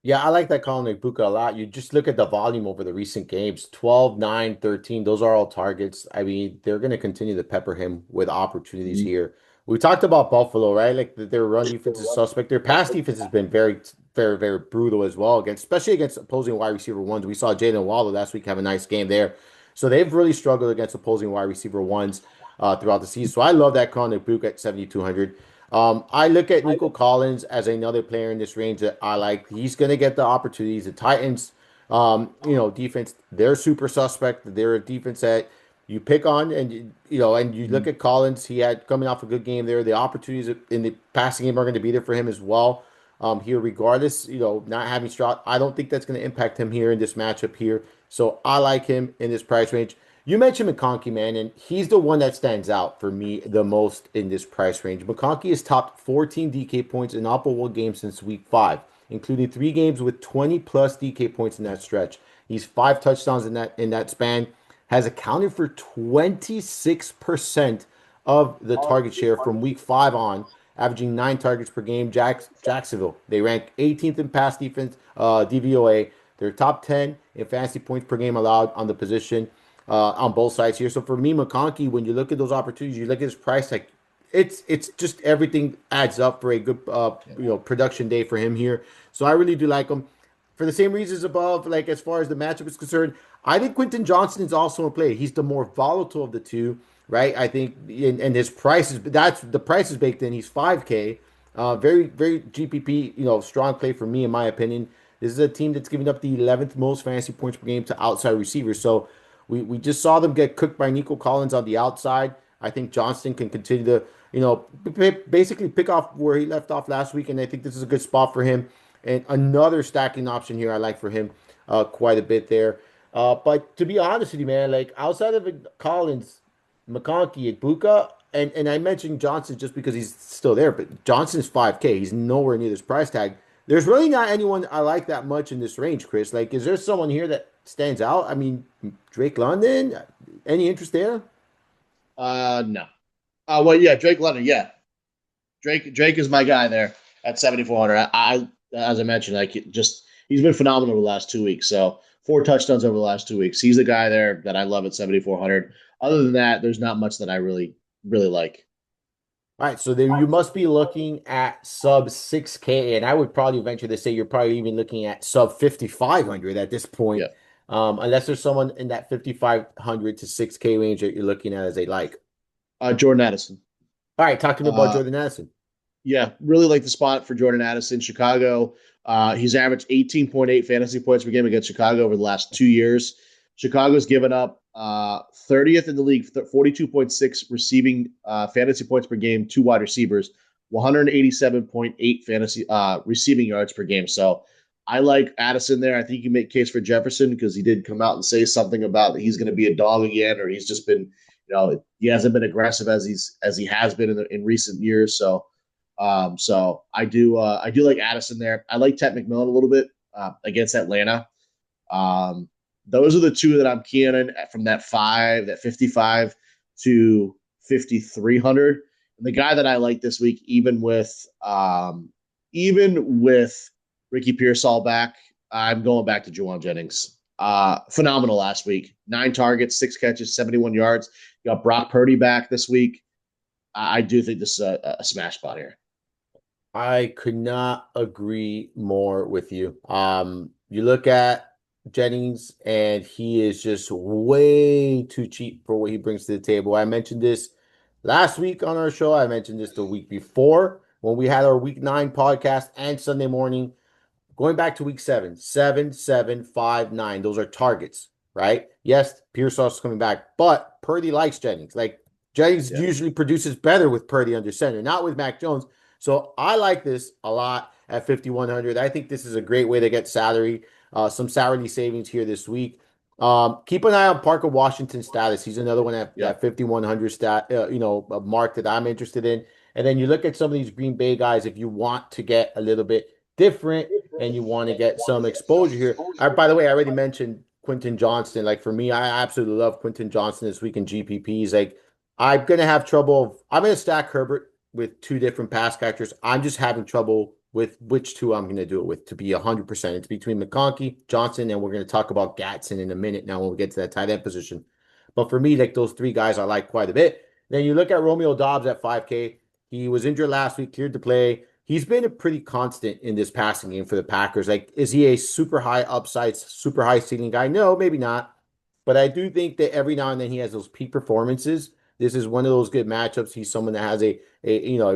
Yeah, I like that Colin Egbuka a lot. You just look at the volume over the recent games 12, 9, 13. Those are all targets. I mean, they're going to continue to pepper him with opportunities here. We talked about Buffalo, right? Like their run defense is suspect. Their pass defense has been very, very, very brutal as well, especially against opposing wide receiver ones. We saw Jalen Waddle last week have a nice game there. So they've really struggled against opposing wide receiver ones throughout the season. So I love that Colin Egbuka at 7,200. I look at Nico Collins as another player in this range that I like. He's going to get the opportunities. The Titans, defense, they're super suspect. They're a defense that you pick on, and you look at Collins. He had coming off a good game there. The opportunities in the passing game are going to be there for him as well. Here, regardless, not having Stroud, I don't think that's going to impact him here in this matchup here. So I like him in this price range. You mentioned McConkey, man, and he's the one that stands out for me the most in this price range. McConkey has topped 14 DK points in all but one game since week 5, including 3 games with 20 plus DK points in that stretch. He's 5 touchdowns in that span, has accounted for 26% of the target share from week 5 on, averaging 9 targets per game. Jacksonville, they rank 18th in pass defense, DVOA. They're top 10 in fantasy points per game allowed on the position. on both sides here. So for me, McConkey, when you look at those opportunities, you look at his price tag, it's just everything adds up for a good Yeah. production day for him here. So I really do like him for the same reasons above. Like as far as the matchup is concerned, I think Quentin Johnson is also in play. He's the more volatile of the two, right? I think, and his price is that's the price is baked in. He's 5K. Very GPP, strong play for me in my opinion. This is a team that's giving up the 11th most fantasy points per game to outside receivers. So we just saw them get cooked by Nico Collins on the outside. I think Johnston can continue to, basically pick off where he left off last week, and I think this is a good spot for him. And another stacking option here I like for him quite a bit there. But to be honest with you, man, like outside of Collins, McConkey, Ibuka, and I mentioned Johnson just because he's still there, but Johnson's 5K. He's nowhere near this price tag. There's really not anyone I like that much in this range, Chris. Like, is there someone here that stands out? I mean, Drake London, any interest there? No. Well, yeah, Drake London. Yeah, Drake is my guy there at 7,400. As I mentioned, like just he's been phenomenal over the last 2 weeks. So 4 touchdowns over the last 2 weeks. He's the guy there that I love at 7,400. Other than that, there's not much that I really like. All right, so then you must be looking at sub 6K, and I would probably venture to say you're probably even looking at sub 5,500 at this point, Yeah. unless there's someone in that 5,500 to 6K range that you're looking at as a like. Jordan Addison. All right, talk to me about Uh, Jordan Addison. Yeah, really like the spot for Jordan Addison. Chicago, he's averaged 18.8 fantasy points per game against Chicago over the last 2 years. Chicago's given up 30th in the league, 42.6 receiving fantasy points per game, two wide receivers, 187.8 fantasy receiving yards per game. So I like Addison there. I think you can make case for Jefferson because he did come out and say something about that he's going to be a dog again, or he's just been, he hasn't been aggressive as he has been in recent years. So I do like Addison there. I like Ted McMillan a little bit against Atlanta. Um, those are the two that I'm keying in from that 55 to 5,300. And the guy that I like this week, even with Ricky Pearsall back, I'm going back to Juwan Jennings. Phenomenal last week. 9 targets, 6 catches, 71 yards. You got Brock Purdy back this week. I do think this is a smash spot here. I could not agree more with you. You look at Jennings, and he is just way too cheap for what he brings to the table. I mentioned this last week on our show. I mentioned this the week before when we had our week 9 podcast and Sunday morning. Going back to week 7, 7, 7, 5, 9. Those are targets, right? Yes, Pearsall's coming back, but Purdy likes Jennings. Like Jennings Yeah. usually produces better with Purdy under center, not with Mac Jones. So I like this a lot at 5,100. I think this is a great way to get some salary savings here this week. Keep an eye on Parker Washington's status. He's another one at Yeah. that 5,100 mark that I'm interested in. And then you look at some of these Green Bay guys if you want to get a little bit different and you want to get some exposure here. By the way, I already mentioned Quentin Johnston. Like for me, I absolutely love Quentin Johnston this week in GPPs. Like I'm gonna have trouble. I'm gonna stack Herbert with two different pass catchers. I'm just having trouble with which two I'm gonna do it with. To be 100%, it's between McConkey, Johnson, and we're gonna talk about Gatson in a minute now when we get to that tight end position. But for me, like those three guys, I like quite a bit. Then you look at Romeo Dobbs at 5K. He was injured last week, cleared to play. He's been a pretty constant in this passing game for the Packers. Like, is he a super high upside, super high ceiling guy? No, maybe not. But I do think that every now and then he has those peak performances. This is one of those good matchups. He's someone that has a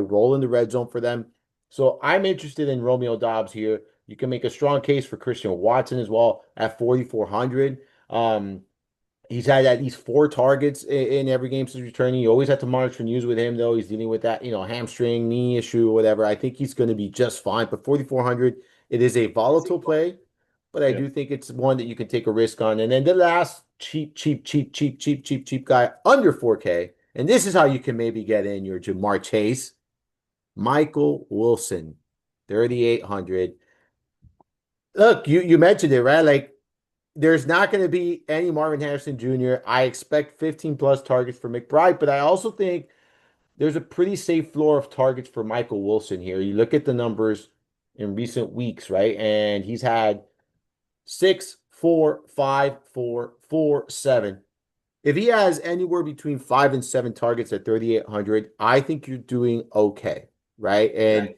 role in the red zone for them. So I'm interested in Romeo Dobbs here. You can make a strong case for Christian Watson as well at 4,400. He's had at least 4 targets in every game since returning. You always have to monitor news with him, though. He's dealing with that, hamstring, knee issue, or whatever. I think he's going to be just fine. But 4,400, it is a volatile play, but I Yeah. do think it's one that you can take a risk on. And then the last cheap guy under 4K, and this is how you can maybe get in your Jamar Chase, Michael Wilson, 3,800. Look, you mentioned it, right? Like there's not going to be any Marvin Harrison Jr. I expect 15 plus targets for McBride, but I also think there's a pretty safe floor of targets for Michael Wilson here. You look at the numbers in recent weeks, right? And he's had 6, 4, 5, 4, 4, 7. If he has anywhere between 5 and 7 targets at 3,800, I think you're doing okay, right? And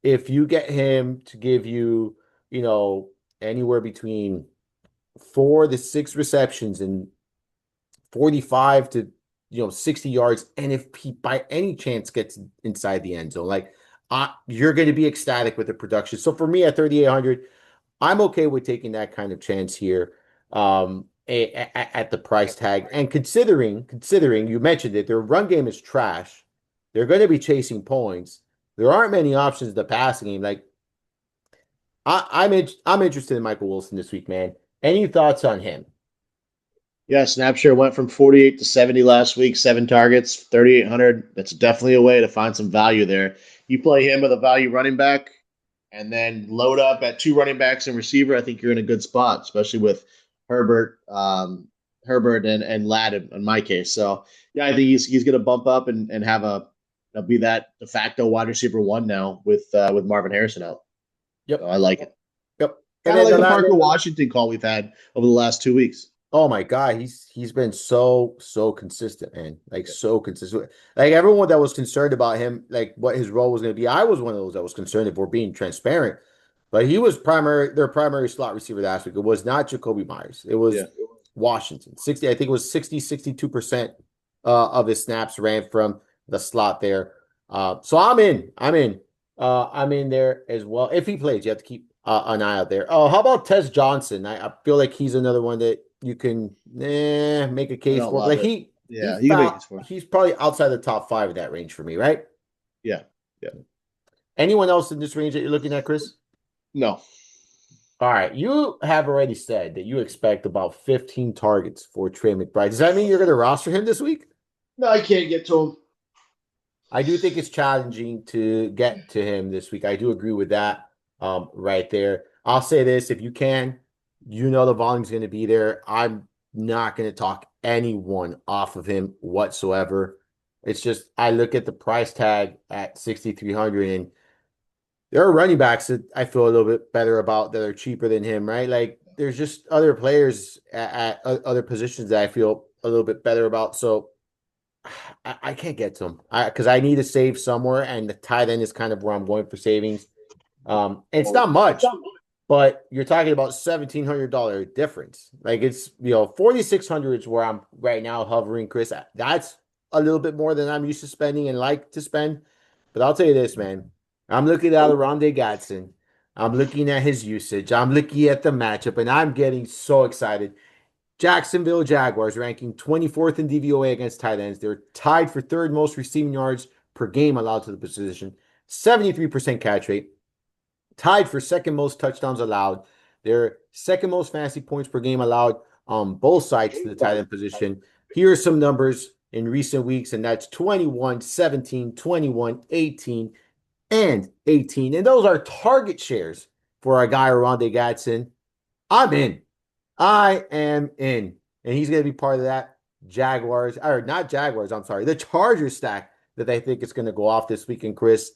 if you get him to give you, you know, anywhere between 4 to 6 receptions and 45 to 60 yards, and if he by any chance gets inside the end zone, like you're going to be ecstatic with the production. So for me at 3,800, I'm okay with taking that kind of chance here at the price tag. And considering you mentioned it, their run game is trash. They're going to be chasing points. There aren't many options in the passing game. Like I'm interested in Michael Wilson this week, man. Any thoughts on him? Yeah, Snapshare went from 48 to 70 last week, 7 targets, 3,800. That's definitely a way to find some value there. You play him with a value running back and then load up at 2 running backs and receiver. I think you're in a good spot, especially with Herbert, Herbert and Ladd in my case. So yeah, I think he's going to bump up and have be that de facto wide receiver one now with Marvin Harrison out. So Yep. I like it. Yep. And Kind of then like the the last Parker Washington call we've had over the last 2 weeks. Oh my God, he's been so consistent, man. Like so consistent. Like everyone that was concerned about him, like what his role was going to be. I was one of those that was concerned if we're being transparent. But he was their primary slot receiver last week. It was not Jacoby Myers. It was Yeah. Washington. 60, I think it was 62% of his snaps ran from the slot there. So I'm in. I'm in there as well. If he plays, you have to keep an eye out there. Oh, how about Tez Johnson? I feel like he's another one that you can make a I case don't for. But love like it. he Yeah, you can make found this for. he's probably outside the top five of that range for me, right? Yeah. Yeah. Anyone else in this range that you're looking at, Chris? No. All right, you have already said that you expect about 15 targets for Trey McBride. Does that mean you're going to roster him this week? No, I can't get to him. I do think it's challenging to get to him this week. I do agree with that right there. I'll say this, if you can, the volume's going to be there. I'm not going to talk anyone off of him whatsoever. It's just I look at the price tag at 6,300 and there are running backs that I feel a little bit better about that are cheaper than him, right? Like there's just other players at other positions that I feel a little bit better about. So I can't get to him because I need to save somewhere, and the tight end is kind of where I'm going for savings. And it's not much, but you're talking about $1,700 difference. Like it's 4,600 is where I'm right now hovering, Chris. That's a little bit more than I'm used to spending and like to spend. But I'll tell you this, man. I'm looking at Rondé Gatson. I'm looking at his usage. I'm looking at the matchup, and I'm getting so excited. Jacksonville Jaguars ranking 24th in DVOA against tight ends. They're tied for third most receiving yards per game allowed to the position, 73% catch rate, tied for second most touchdowns allowed. They're second most fantasy points per game allowed on both sides to the tight end position. Here are some numbers in recent weeks, and that's 21, 17, 21, 18, and 18. And those are target shares for our guy, Rondé Gatson. I'm in. I am in. And he's going to be part of that Jaguars, or not Jaguars, I'm sorry, the Chargers stack that I think is going to go off this weekend, Chris.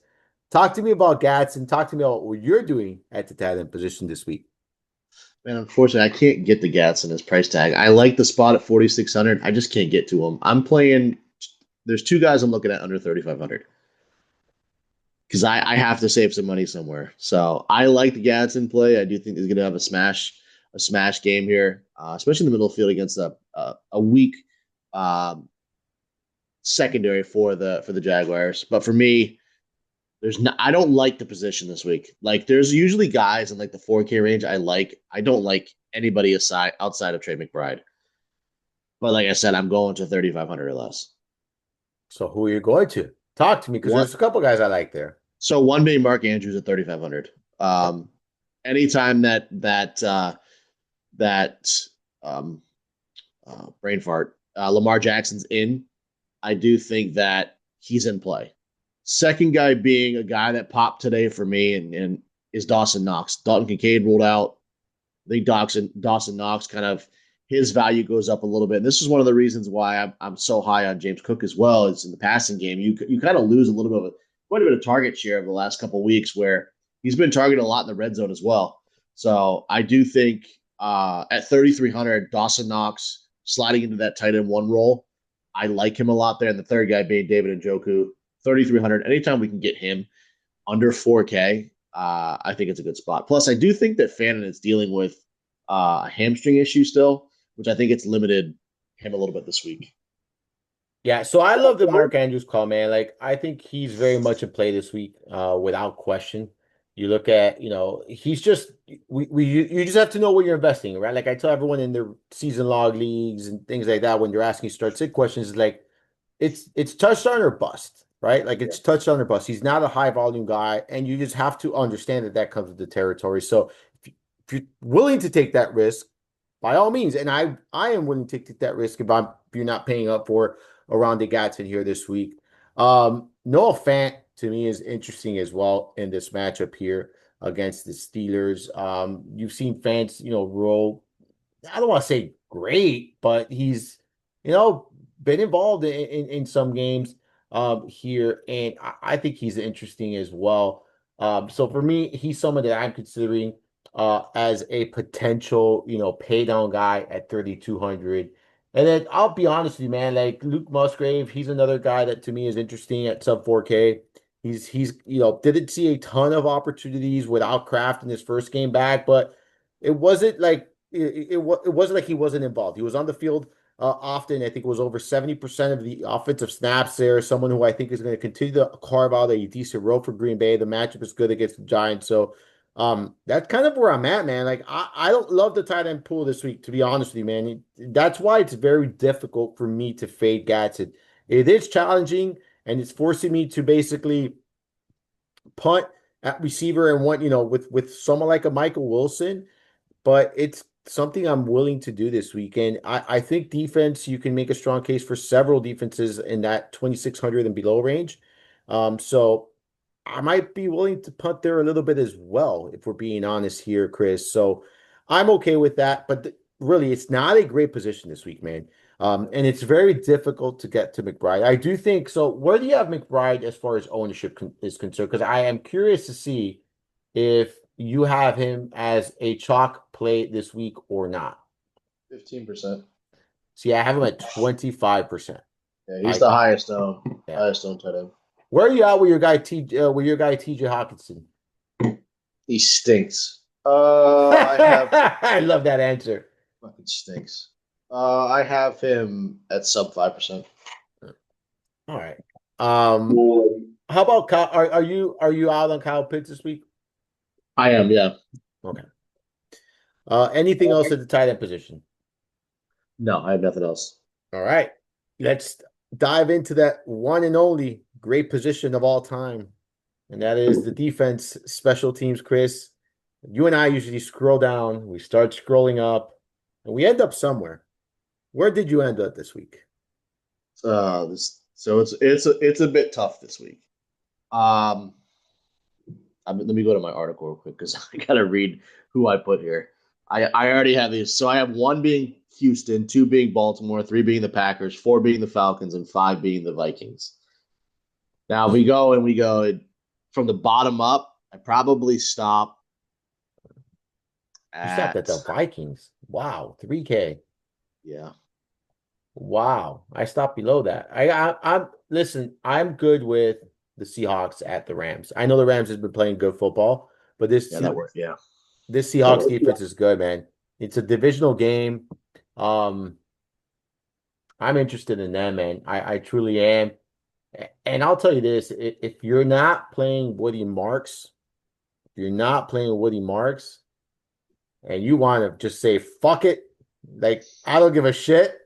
Talk to me about Gatson. Talk to me about what you're doing at the tight end position this week. Man, unfortunately, I can't get the Gats in his price tag. I like the spot at 4,600. I just can't get to him. I'm playing. There's 2 guys I'm looking at under 3,500 because I have to save some money somewhere. So I like the Gadsden play. I do think he's going to have a smash game here, especially in the middle of the field against a weak um, secondary for the Jaguars. But for me, there's no, I don't like the position this week. Like there's usually guys in like the 4K range I like. I don't like anybody aside outside of Trey McBride. But like I said, I'm going to 3,500 or less. So who are you going to? Talk to me because One there's a couple guys I like there. so one being Mark Andrews at 3,500. Okay. Anytime that um, brain fart Lamar Jackson's in, I do think that he's in play. Second guy being a guy that popped today for me and is Dawson Knox. Dalton Kincaid ruled out. I think Dawson Knox kind of his value goes up a little bit. And this is one of the reasons why I'm so high on James Cook as well. Is in the passing game, you kind of lose a little bit of quite a bit of target share over the last couple of weeks where he's been targeted a lot in the red zone as well. So I do think at 3,300, Dawson Knox sliding into that tight end one role. I like him a lot there. And the third guy being David Njoku, 3,300. Anytime we can get him under 4K, I think it's a good spot. Plus, I do think that Fannin is dealing with a hamstring issue still, which I think it's limited him a little bit this week. Yeah, so I love the Mark Andrews call, man. Like, I think he's very much in play this week, without question. You look at, he's just you just have to know what you're investing in, right? Like I tell everyone in their season log leagues and things like that when they're asking start sit questions, like it's touchdown or bust, right? Like Yeah. it's touchdown or bust. He's not a high volume guy, and you just have to understand that that comes with the territory. So if you're willing to take that risk, by all means, and I am willing to take that risk if you're not paying up for around the Gatson here this week. Noah Fant to me is interesting as well in this matchup here against the Steelers. You've seen Fant, roll. I don't want to say great, but he's, you know, been involved in some games here, and I think he's interesting as well. So for me, he's someone that I'm considering as a potential, pay down guy at 3,200. And then I'll be honest with you, man, like Luke Musgrave, he's another guy that to me is interesting at sub 4K. He's didn't see a ton of opportunities without Kraft in his first game back, but it wasn't like it wasn't like he wasn't involved. He was on the field often. I think it was over 70% of the offensive snaps there. Someone who I think is going to continue to carve out a decent role for Green Bay. The matchup is good against the Giants. So that's kind of where I'm at, man. Like I don't love the tight end pool this week, to be honest with you, man. That's why it's very difficult for me to fade Gatson. It is challenging, and it's forcing me to basically punt at receiver and with someone like a Michael Wilson, but it's something I'm willing to do this weekend. I think defense, you can make a strong case for several defenses in that 2,600 and below range. So I might be willing to punt there a little bit as well, if we're being honest here, Chris. So I'm okay with that, but really, it's not a great position this week, man. And it's very difficult to get to McBride. I do think so. Where do you have McBride as far as ownership is concerned? Because I am curious to see if you have him as a chalk play this week or not. 15%. See, I have him at 25%. Yeah, he's I the Yeah. highest owned tight end. Where are you at with your guy TJ Hawkinson? He stinks. I have I love that answer. fucking stinks. I have him at sub 5%. All right. How about Kyle? Are you out on Kyle Pitts this week? I am, yeah. Okay. Anything else at the tight end position? No, I have nothing else. All right. Let's dive into that one and only great position of all time. And that is the defense special teams, Chris. You and I usually scroll down, we start scrolling up, and we end up somewhere. Where did you end up this week? So it's a bit tough this week. Let me go to my article real quick because I gotta read who I put here. I already have these. So I have one being Houston, two being Baltimore, three being the Packers, four being the Falcons, and five being the Vikings. Now we go from the bottom up. I probably stop You stopped at at the Vikings. Wow, 3K. yeah. Wow, I stopped below that. I'm listen. I'm good with the Seahawks at the Rams. I know the Rams has been playing good football, but Yeah, that worked. Yeah. this Seahawks defense is good, man. It's a divisional game. Um, I'm interested in them, man. I truly am. And I'll tell you this: if you're not playing Woody Marks, if you're not playing Woody Marks, and you want to just say fuck it, like I don't give a shit.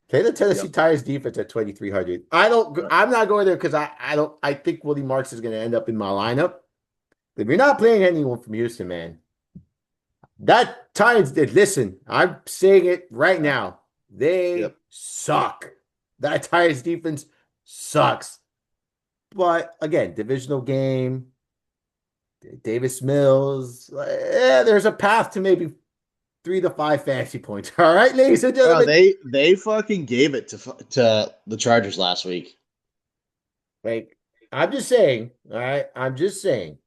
Play the Tennessee Yep. Titans defense at 2,300. I'm not going there because I think Willie Marks is going to end up in my lineup. If you're not playing anyone from Houston, man, that Titans did. Listen, I'm saying it right now. They Yep. suck. That Titans defense sucks. But again, divisional game, Davis Mills. There's a path to maybe 3 to 5 fantasy points. All right, ladies and Bro, gentlemen. they fucking gave it to the Chargers last week. Like, I'm just saying, all right? I'm just saying.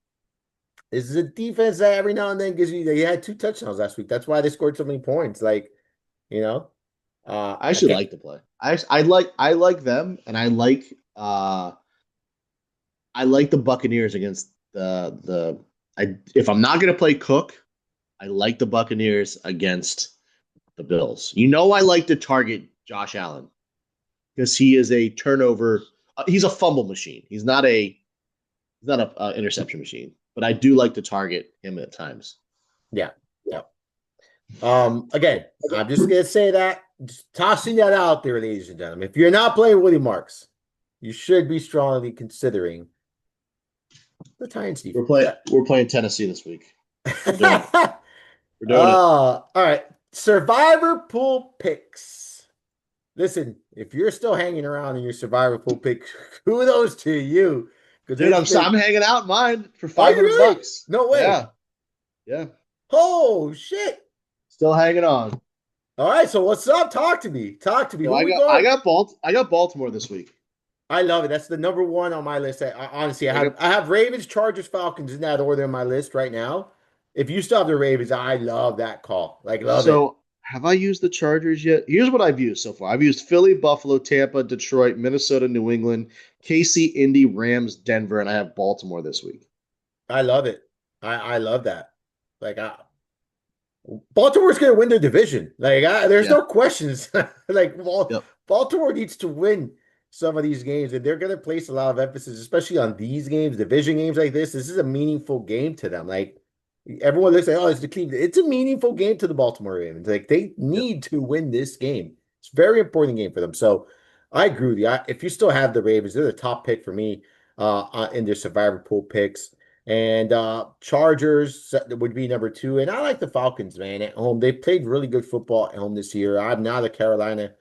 This is a defense that every now and then gives you. They had 2 touchdowns last week. That's why they scored so many points. Like, you know. I I actually can't. like the play. I like them, and I like the Buccaneers against the. If I'm not gonna play Cook, I like the Buccaneers against the Bills. I like to target Josh Allen because he is a turnover. He's a fumble machine. He's not a interception machine, but I do like to target him at times. Yeah, yeah. Again, I'm just gonna say that, just tossing that out there, ladies and gentlemen. If you're not playing Willie Marks, you should be strongly considering the Titans We're defense. playing we're playing Tennessee this week. We're doing it. We're doing it. All right. Survivor pool picks. Listen, if you're still hanging around in your survivor pool pick, kudos to you. Because Dude, it's I'm been, I'm hanging out in mine for are you 500 really? bucks. No way. Yeah. Yeah. Oh shit. Still hanging on. All right, so what's up? Talk to me. Talk to me. So Who I we got I going? got I got Baltimore this week. I love it. That's the number one on my list. Honestly, I I have got I have Ravens, Chargers, Falcons in that order on my list right now. If you still have the Ravens, I love that call. Like, love it. So have I used the Chargers yet? Here's what I've used so far. I've used Philly, Buffalo, Tampa, Detroit, Minnesota, New England, KC, Indy, Rams, Denver, and I have Baltimore this week. I love it. I love that. Like, Baltimore's going to win their division. Like, there's Yeah. no questions. Like, Yep. Baltimore needs to win some of these games, and they're going to place a lot of emphasis, especially on these games, division games like this. This is a meaningful game to them. Like, everyone looks like, oh, it's the Cleveland. It's a meaningful game to the Baltimore Ravens. Like, they Yep. need to win this game. It's a very important game for them. So, I agree with you. If you still have the Ravens, they're the top pick for me in their survivor pool picks. And Chargers would be number two. And I like the Falcons, man, at home. They played really good football at home this year. I'm not a Carolina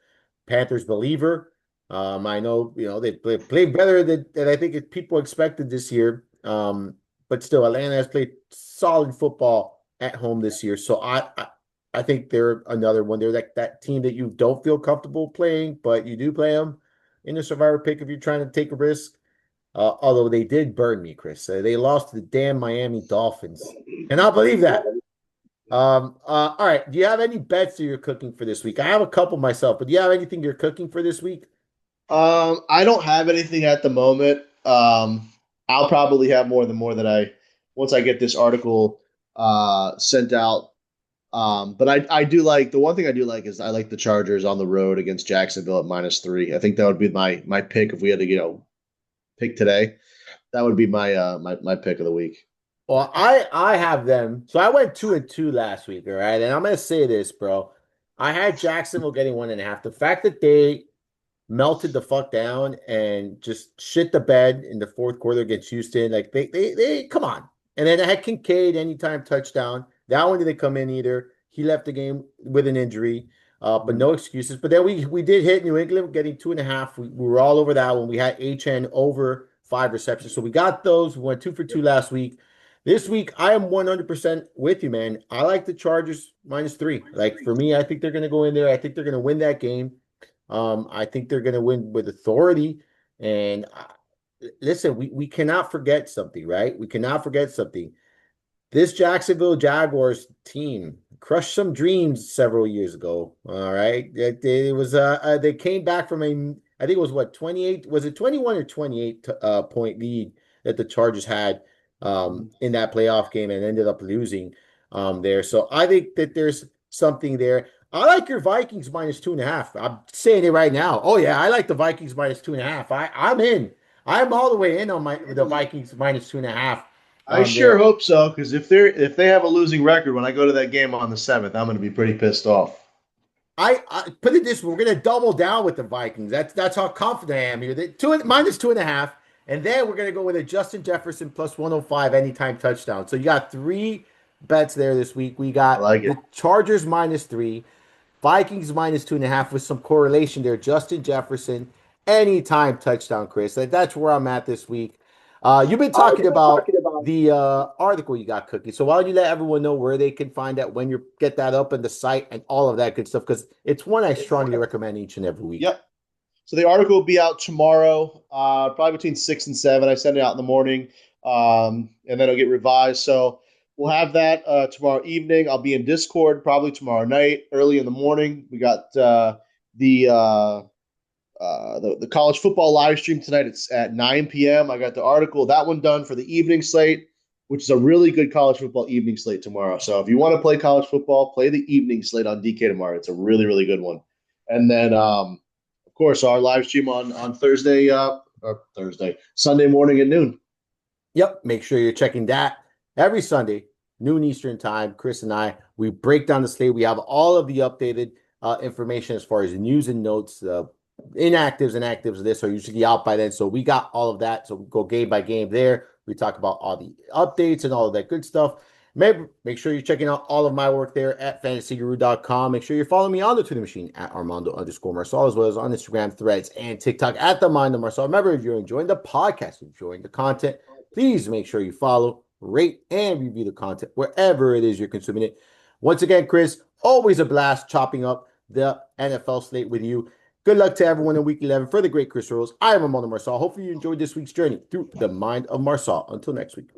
Panthers believer. I know, they played better than I think people expected this year. But still, Atlanta has played solid football at home this year. So I think they're another one. They're like that team that you don't feel comfortable playing, but you do play them in the survivor pick if you're trying to take a risk. Although they did burn me, Chris. They lost to the damn Miami Dolphins. Cannot believe that. All right. Do you have any bets that you're cooking for this week? I have a couple myself, but do you have anything you're cooking for this week? I don't have anything at the moment. I'll probably have more that I once I get this article sent out. But I do like the one thing I do like is I like the Chargers on the road against Jacksonville at -3. I think that would be my pick if we had to pick today. That would be my pick of the week. Well, I have them. So I went 2-2 last week, all right. And I'm gonna say this, bro. I had Jacksonville getting 1.5. The fact that they melted the fuck down and just shit the bed in the fourth quarter against Houston. Like they come on. And then I had Kincaid anytime touchdown. That one didn't come in either. He left the game with an injury, but no excuses. But then we did hit New England getting 2.5. We were all over that one. We had HN over 5 receptions. So we got those. We went 2 for 2 last week. This week, I am 100% with you, man. I like the Chargers -3. Like for me, I think they're going to go in there. I think they're going to win that game. I think they're going to win with authority. And listen, we cannot forget something, right? We cannot forget something. This Jacksonville Jaguars team crushed some dreams several years ago. All right, it was they came back from I think it was what 28 was it 21 or 28 point lead that the Chargers had in that playoff game and ended up losing there. So I think that there's something there. I like your Vikings -2.5. I'm saying it right now. Oh yeah, I like the Vikings -2.5. I'm in. I'm all the way in on the Vikings -2.5 I sure there. hope so, because if they have a losing record when I go to that game on the 7th, I'm going to be pretty pissed off. I put it this way: we're gonna double down with the Vikings. That's how confident I am here. -2.5, and then we're gonna go with a Justin Jefferson plus 105 anytime touchdown. So you got three bets there this week. We I got like it. the Chargers -3, Vikings -2.5 with some correlation there. Justin Jefferson anytime touchdown, Chris. That's where I'm at this week. You've been talking about the article you got cooking. So why don't you let everyone know where they can find that when you get that up in the site and all of that good stuff? Because it's one I strongly recommend each and every week. Yep. So the article will be out tomorrow, probably between 6 and 7. I send it out in the morning, and then it'll get revised. So we'll have that tomorrow evening. I'll be in Discord probably tomorrow night, early in the morning. We got the the college football live stream tonight. It's at 9 p.m. I got the article, that one done for the evening slate, which is a really good college football evening slate tomorrow. So if you want to play college football, play the evening slate on DK tomorrow. It's a really, really good one. And then, of course, our live stream on Thursday, Sunday morning at noon. Yep, make sure you're checking that every Sunday, noon Eastern time. Chris and I, we break down the slate. We have all of the updated information as far as news and notes. Inactives and actives of this are usually out by then. So we got all of that. So we go game by game there. We talk about all the updates and all of that good stuff. Make sure you're checking out all of my work there at fantasyguru.com. Make sure you're following me on the Twitter machine at Armando_Marsal, as well as on Instagram, Threads, and TikTok at the Mind of Marsal. Remember, if you're enjoying the podcast, enjoying the content, please make sure you follow, rate, and review the content wherever it is you're consuming it. Once again, Chris, always a blast chopping up the NFL slate with you. Good luck to everyone in week 11. For the great Chris Rose, I am Armando Marsal. Hopefully you enjoyed this week's journey through the mind of Marsal. Until next week.